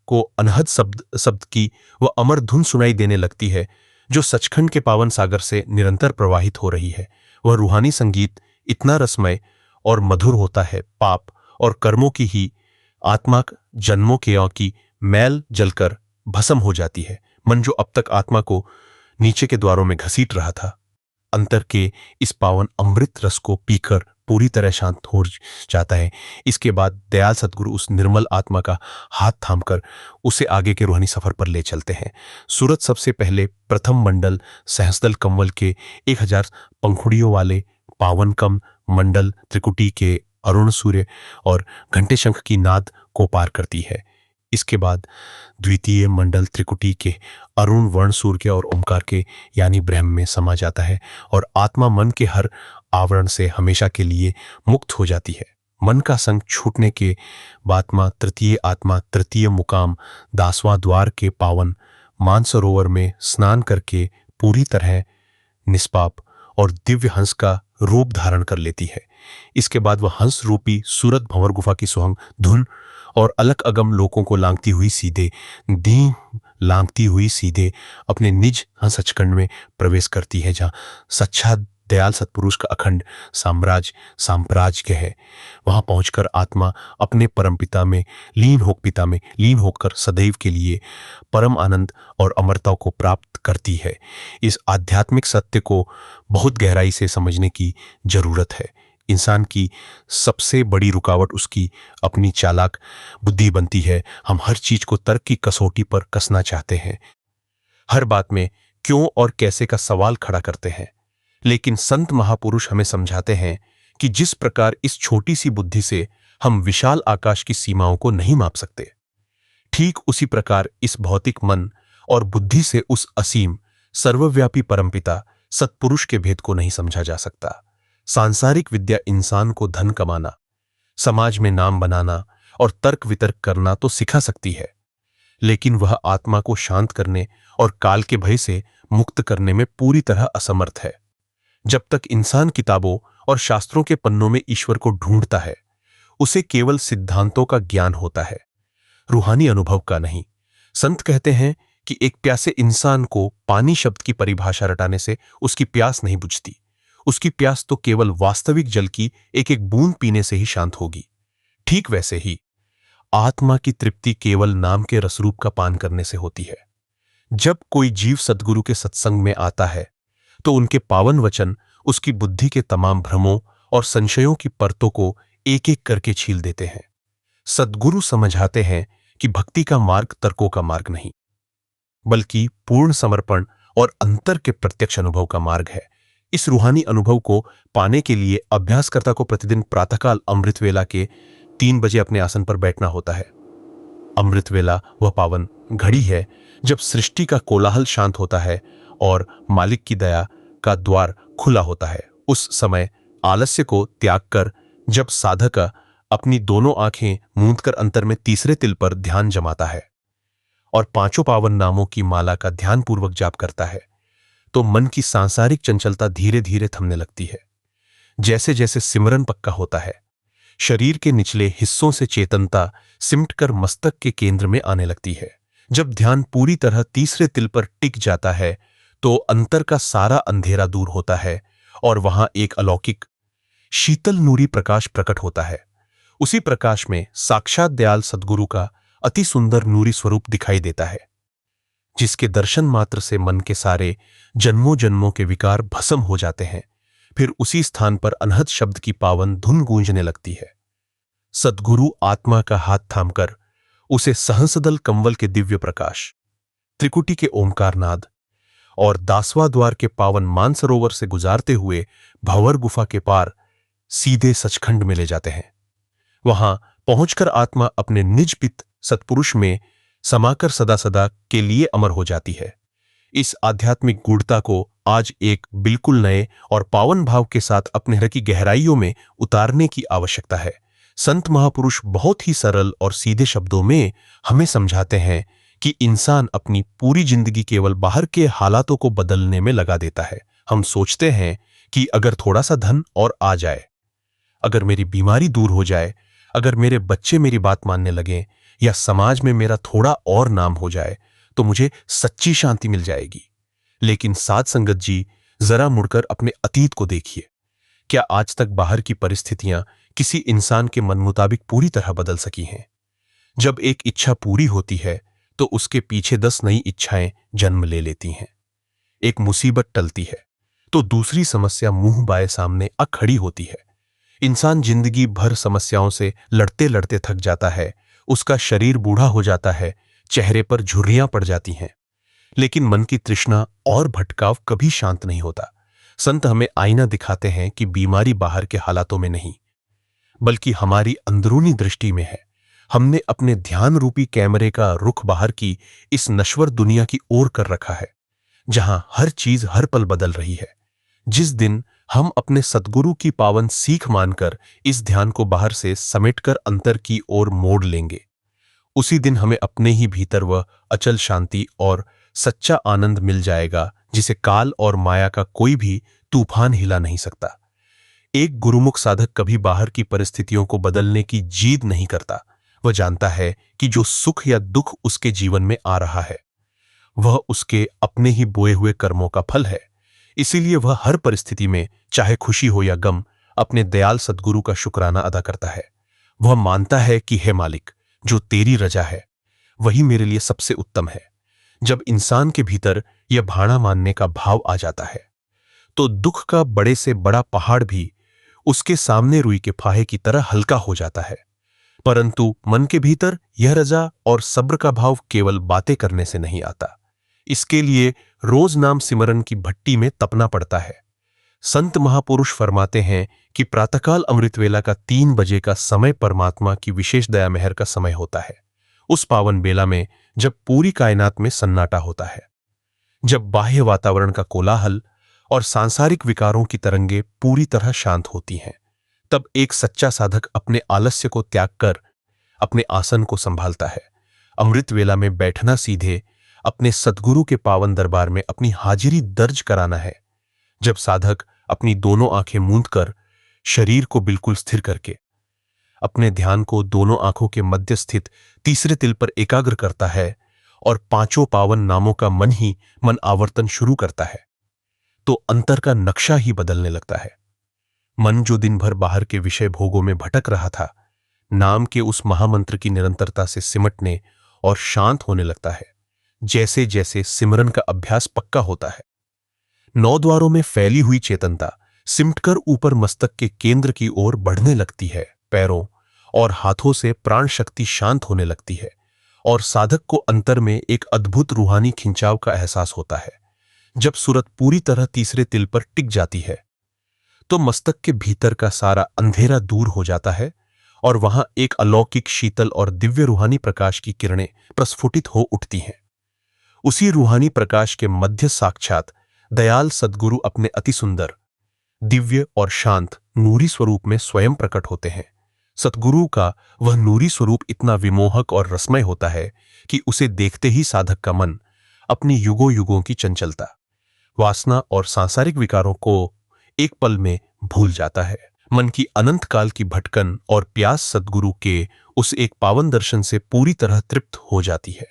को अनहद शब्द की वह अमर धुन सुनाई देने लगती है जो सचखंड के पावन सागर से निरंतर प्रवाहित हो रही है। वह रूहानी संगीत इतना रसमय और मधुर होता है, पाप और कर्मों की ही आत्मा जन्मों के की मैल जलकर भस्म हो जाती है। मन जो अब तक आत्मा को नीचे के द्वारों में घसीट रहा था, अंतर के इस पावन अमृत रस को पीकर पूरी तरह शांत हो जाता है। इसके बाद दयाल सद्गुरु उस निर्मल आत्मा का हाथ थामकर उसे आगे के रूहानी सफर पर ले चलते हैं। सूरत सबसे पहले प्रथम मंडल सहस्दल कंवल के 1000 पंखुड़ियों वाले पावनकम मंडल त्रिकुटी के अरुण सूर्य और घंटे शंख की नाद को पार करती है। इसके बाद द्वितीय मंडल त्रिकुटी के अरुण वर्ण सूर्य और ओमकार के यानी ब्रह्म में समा जाता है और आत्मा मन के हर आवरण से हमेशा के लिए मुक्त हो जाती है। मन का संग छूटने के आत्मा तृतीय मुकाम दासवां द्वार के पावन मानसरोवर में स्नान करके पूरी तरह निष्पाप और दिव्य हंस का रूप धारण कर लेती है। इसके बाद वह हंस रूपी सूरत भंवर गुफा की सुहंग धुन और अलग अगम लोगों को लांघती हुई सीधे अपने निज सचखंड में प्रवेश करती है, जहां सच्चा दयाल सत्पुरुष का अखंड साम्राज्य है। वहां पहुंचकर आत्मा अपने परमपिता में लीन होकर सदैव के लिए परम आनंद और अमरता को प्राप्त करती है। इस आध्यात्मिक सत्य को बहुत गहराई से समझने की जरूरत है। इंसान की सबसे बड़ी रुकावट उसकी अपनी चालाक बुद्धि बनती है। हम हर चीज को तर्क की कसौटी पर कसना चाहते हैं, हर बात में क्यों और कैसे का सवाल खड़ा करते हैं। लेकिन संत महापुरुष हमें समझाते हैं कि जिस प्रकार इस छोटी सी बुद्धि से हम विशाल आकाश की सीमाओं को नहीं माप सकते, ठीक उसी प्रकार इस भौतिक मन और बुद्धि से उस असीम सर्वव्यापी परमपिता सत्पुरुष के भेद को नहीं समझा जा सकता। सांसारिक विद्या इंसान को धन कमाना, समाज में नाम बनाना और तर्क वितर्क करना तो सिखा सकती है, लेकिन वह आत्मा को शांत करने और काल के भय से मुक्त करने में पूरी तरह असमर्थ है। जब तक इंसान किताबों और शास्त्रों के पन्नों में ईश्वर को ढूंढता है, उसे केवल सिद्धांतों का ज्ञान होता है, रूहानी अनुभव का नहीं। संत कहते हैं कि एक प्यासे इंसान को पानी शब्द की परिभाषा रटाने से उसकी प्यास नहीं बुझती। उसकी प्यास तो केवल वास्तविक जल की एक एक बूंद पीने से ही शांत होगी। ठीक वैसे ही आत्मा की तृप्ति केवल नाम के रसरूप का पान करने से होती है। जब कोई जीव सद्गुरु के सत्संग में आता है तो उनके पावन वचन उसकी बुद्धि के तमाम भ्रमों और संशयों की परतों को एक एक करके छील देते हैं। सद्गुरु समझाते हैं कि भक्ति का मार्ग तर्कों का मार्ग नहीं, बल्कि पूर्ण समर्पण और अंतर के प्रत्यक्ष अनुभव का मार्ग है। इस रूहानी अनुभव को पाने के लिए अभ्यासकर्ता को प्रतिदिन प्रातःकाल अमृत वेला के 3 बजे अपने आसन पर बैठना होता है। अमृत वेला वह पावन घड़ी है जब सृष्टि का कोलाहल शांत होता है और मालिक की दया का द्वार खुला होता है। उस समय आलस्य को त्याग कर जब साधक अपनी दोनों आंखें मूंदकर अंतर में तीसरे तिल पर ध्यान जमाता है और 5 पावन नामों की माला का ध्यानपूर्वक जाप करता है, तो मन की सांसारिक चंचलता धीरे धीरे थमने लगती है। जैसे जैसे सिमरन पक्का होता है, शरीर के निचले हिस्सों से चेतनता सिमटकर मस्तक के केंद्र में आने लगती है। जब ध्यान पूरी तरह तीसरे तिल पर टिक जाता है तो अंतर का सारा अंधेरा दूर होता है और वहां एक अलौकिक शीतल नूरी प्रकाश प्रकट होता है। उसी प्रकाश में साक्षात दयाल सद्गुरु का अति सुंदर नूरी स्वरूप दिखाई देता है। जिसके दर्शन मात्र से मन के सारे जन्मों जन्मों के विकार भस्म हो जाते हैं। फिर उसी स्थान पर अनहद शब्द की पावन धुन गूंजने लगती है। सद्गुरु आत्मा का हाथ थामकर उसे सहस्रदल कंवल के दिव्य प्रकाश, त्रिकुटी के ओंकार नाद और दासवा द्वार के पावन मानसरोवर से गुजारते हुए भंवर गुफा के पार सीधे सचखंड में ले जाते हैं। वहां पहुंचकर आत्मा अपने निज पित सत्पुरुष में समाकर सदा सदा के लिए अमर हो जाती है। इस आध्यात्मिक गूढ़ता को आज एक बिल्कुल नए और पावन भाव के साथ अपने हृदय की गहराइयों में उतारने की आवश्यकता है। संत महापुरुष बहुत ही सरल और सीधे शब्दों में हमें समझाते हैं कि इंसान अपनी पूरी जिंदगी केवल बाहर के हालातों को बदलने में लगा देता है। हम सोचते हैं कि अगर थोड़ा सा धन और आ जाए, अगर मेरी बीमारी दूर हो जाए, अगर मेरे बच्चे मेरी बात मानने लगें या समाज में मेरा थोड़ा और नाम हो जाए तो मुझे सच्ची शांति मिल जाएगी। लेकिन साध संगत जी, जरा मुड़कर अपने अतीत को देखिए। क्या आज तक बाहर की परिस्थितियां किसी इंसान के मन मुताबिक पूरी तरह बदल सकी हैं? जब एक इच्छा पूरी होती है तो उसके पीछे 10 नई इच्छाएं जन्म ले लेती हैं। एक मुसीबत टलती है तो दूसरी समस्या मुंह बाए सामने आ खड़ी होती है। इंसान जिंदगी भर समस्याओं से लड़ते लड़ते थक जाता है, उसका शरीर बूढ़ा हो जाता है, चेहरे पर झुर्रियां पड़ जाती हैं, लेकिन मन की तृष्णा और भटकाव कभी शांत नहीं होता। संत हमें आईना दिखाते हैं कि बीमारी बाहर के हालातों में नहीं, बल्कि हमारी अंदरूनी दृष्टि में है। हमने अपने ध्यान रूपी कैमरे का रुख बाहर की इस नश्वर दुनिया की ओर कर रखा है, जहां हर चीज हर पल बदल रही है। जिस दिन हम अपने सद्गुरु की पावन सीख मानकर इस ध्यान को बाहर से समेटकर अंतर की ओर मोड़ लेंगे, उसी दिन हमें अपने ही भीतर वह अचल शांति और सच्चा आनंद मिल जाएगा जिसे काल और माया का कोई भी तूफान हिला नहीं सकता। एक गुरुमुख साधक कभी बाहर की परिस्थितियों को बदलने की जिद नहीं करता। वह जानता है कि जो सुख या दुख उसके जीवन में आ रहा है वह उसके अपने ही बोए हुए कर्मों का फल है। इसीलिए वह हर परिस्थिति में, चाहे खुशी हो या गम, अपने दयाल सद्गुरु का शुक्राना अदा करता है। वह मानता है कि हे मालिक, जो तेरी रजा है वही मेरे लिए सबसे उत्तम है। जब इंसान के भीतर यह भाना मानने का भाव आ जाता है तो दुख का बड़े से बड़ा पहाड़ भी उसके सामने रुई के फाहे की तरह हल्का हो जाता है। परंतु मन के भीतर यह रजा और सब्र का भाव केवल बातें करने से नहीं आता। इसके लिए रोज नाम सिमरन की भट्टी में तपना पड़ता है। संत महापुरुष फरमाते हैं कि प्रातःकाल अमृत वेला का 3 बजे का समय परमात्मा की विशेष दया मेहर का समय होता है। उस पावन बेला में जब पूरी कायनात में सन्नाटा होता है, जब बाह्य वातावरण का कोलाहल और सांसारिक विकारों की तरंगे पूरी तरह शांत होती हैं, तब एक सच्चा साधक अपने आलस्य को त्याग कर अपने आसन को संभालता है। अमृत वेला में बैठना सीधे अपने सद्गुरु के पावन दरबार में अपनी हाजिरी दर्ज कराना है। जब साधक अपनी दोनों आंखें मूंद कर शरीर को बिल्कुल स्थिर करके अपने ध्यान को दोनों आंखों के मध्य स्थित तीसरे तिल पर एकाग्र करता है और 5 पावन नामों का मन ही मन आवर्तन शुरू करता है, तो अंतर का नक्शा ही बदलने लगता है। मन जो दिन भर बाहर के विषय भोगों में भटक रहा था, नाम के उस महामंत्र की निरंतरता से सिमटने और शांत होने लगता है। जैसे जैसे सिमरन का अभ्यास पक्का होता है, 9 द्वारों में फैली हुई चेतनता सिमटकर ऊपर मस्तक के केंद्र की ओर बढ़ने लगती है। पैरों और हाथों से प्राण शक्ति शांत होने लगती है और साधक को अंतर में एक अद्भुत रूहानी खिंचाव का एहसास होता है। जब सूरत पूरी तरह तीसरे तिल पर टिक जाती है तो मस्तक के भीतर का सारा अंधेरा दूर हो जाता है और वहां एक अलौकिक शीतल और दिव्य रूहानी प्रकाश की किरणें प्रस्फुटित हो उठती हैं। उसी रूहानी प्रकाश के मध्य साक्षात दयाल सद्गुरु अपने अति सुंदर, दिव्य और शांत नूरी स्वरूप में स्वयं प्रकट होते हैं। सद्गुरु का वह नूरी स्वरूप इतना विमोहक और रसमय होता है कि उसे देखते ही साधक का मन अपनी युगों युगों की चंचलता, वासना और सांसारिक विकारों को एक पल में भूल जाता है। मन की अनंत काल की भटकन और प्यास सद्गुरु के उस एक पावन दर्शन से पूरी तरह तृप्त हो जाती है।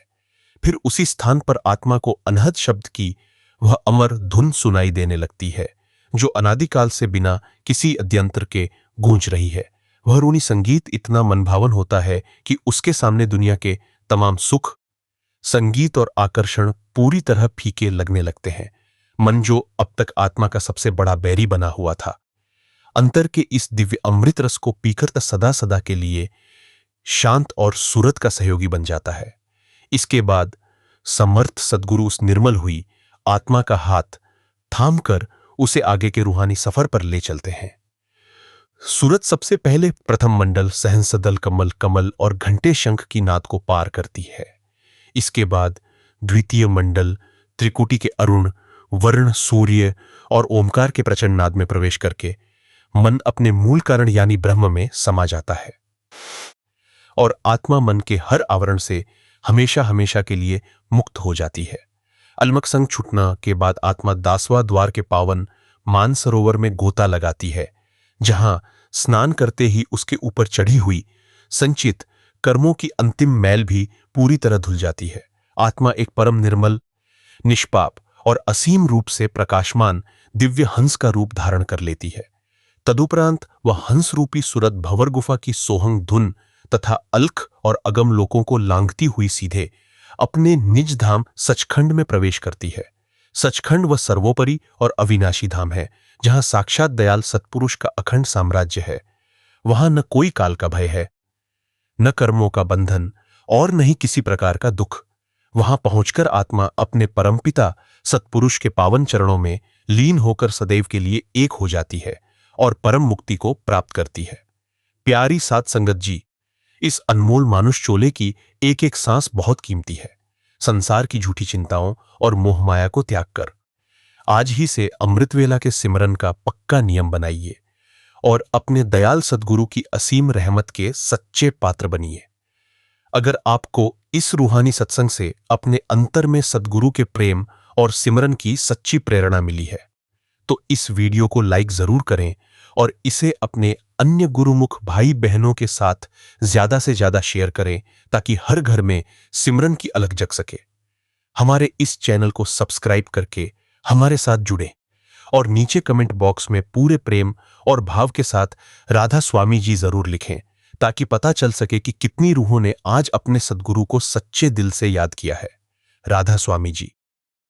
फिर उसी स्थान पर आत्मा को अनहद शब्द की वह अमर धुन सुनाई देने लगती है, जो अनादिकाल से बिना किसी अद्यंतर के गूंज रही है। वह रूनी संगीत इतना मनभावन होता है कि उसके सामने दुनिया के तमाम सुख, संगीत और आकर्षण पूरी तरह फीके लगने लगते हैं। मन जो अब तक आत्मा का सबसे बड़ा बैरी बना हुआ था, अंतर के इस दिव्य अमृत रस को पीकर सदा सदा के लिए शांत और सूरत का सहयोगी बन जाता है। इसके बाद समर्थ सद्गुरु उस निर्मल हुई आत्मा का हाथ थामकर उसे आगे के रूहानी सफर पर ले चलते हैं। सूरत सबसे पहले प्रथम मंडल सहंसदल कमल कमल और घंटे शंख की नाद को पार करती है। इसके बाद द्वितीय मंडल त्रिकुटी के अरुण वर्ण सूर्य और ओमकार के प्रचंड नाद में प्रवेश करके मन अपने मूल कारण यानी ब्रह्म में समा जाता है और आत्मा मन के हर आवरण से हमेशा हमेशा के लिए मुक्त हो जाती है। अलमक संग छूटना के बाद आत्मा 10वां द्वार के पावन मानसरोवर में गोता लगाती है, जहां स्नान करते ही उसके ऊपर चढ़ी हुई संचित कर्मों की अंतिम मैल भी पूरी तरह धुल जाती है। आत्मा एक परम निर्मल, निष्पाप और असीम रूप से प्रकाशमान दिव्य हंस का रूप धारण कर लेती है। तदुपरांत वह हंस रूपी सुरत भंवर गुफा की सोहंग धुन तथा अलख और अगम लोकों को लांघती हुई सीधे अपने निज धाम सचखंड में प्रवेश करती है। सचखंड वह सर्वोपरि और अविनाशी धाम है, जहां साक्षात दयाल सत्पुरुष का अखंड साम्राज्य है। वहां न कोई काल का भय है, न कर्मों का बंधन और न ही किसी प्रकार का दुख। वहां पहुंचकर आत्मा अपने परमपिता सत्पुरुष के पावन चरणों में लीन होकर सदैव के लिए एक हो जाती है और परम मुक्ति को प्राप्त करती है। प्यारी साध संगत जी, इस अनमोल मानुष चोले की एक एक सांस बहुत कीमती है। संसार की झूठी चिंताओं और मोह माया को त्याग कर आज ही से अमृत वेला के सिमरन का पक्का नियम बनाइए और अपने दयाल सद्गुरु की असीम रहमत के सच्चे पात्र बनिए। अगर आपको इस रूहानी सत्संग से अपने अंतर में सद्गुरु के प्रेम और सिमरन की सच्ची प्रेरणा मिली है, तो इस वीडियो को लाइक जरूर करें और इसे अपने अन्य गुरुमुख भाई बहनों के साथ ज्यादा से ज्यादा शेयर करें, ताकि हर घर में सिमरन की अलग जग सके। हमारे इस चैनल को सब्सक्राइब करके हमारे साथ जुड़े और नीचे कमेंट बॉक्स में पूरे प्रेम और भाव के साथ राधा स्वामी जी जरूर लिखें, ताकि पता चल सके कि कितनी रूहों ने आज अपने सद्गुरु को सच्चे दिल से याद किया है। राधा स्वामी जी।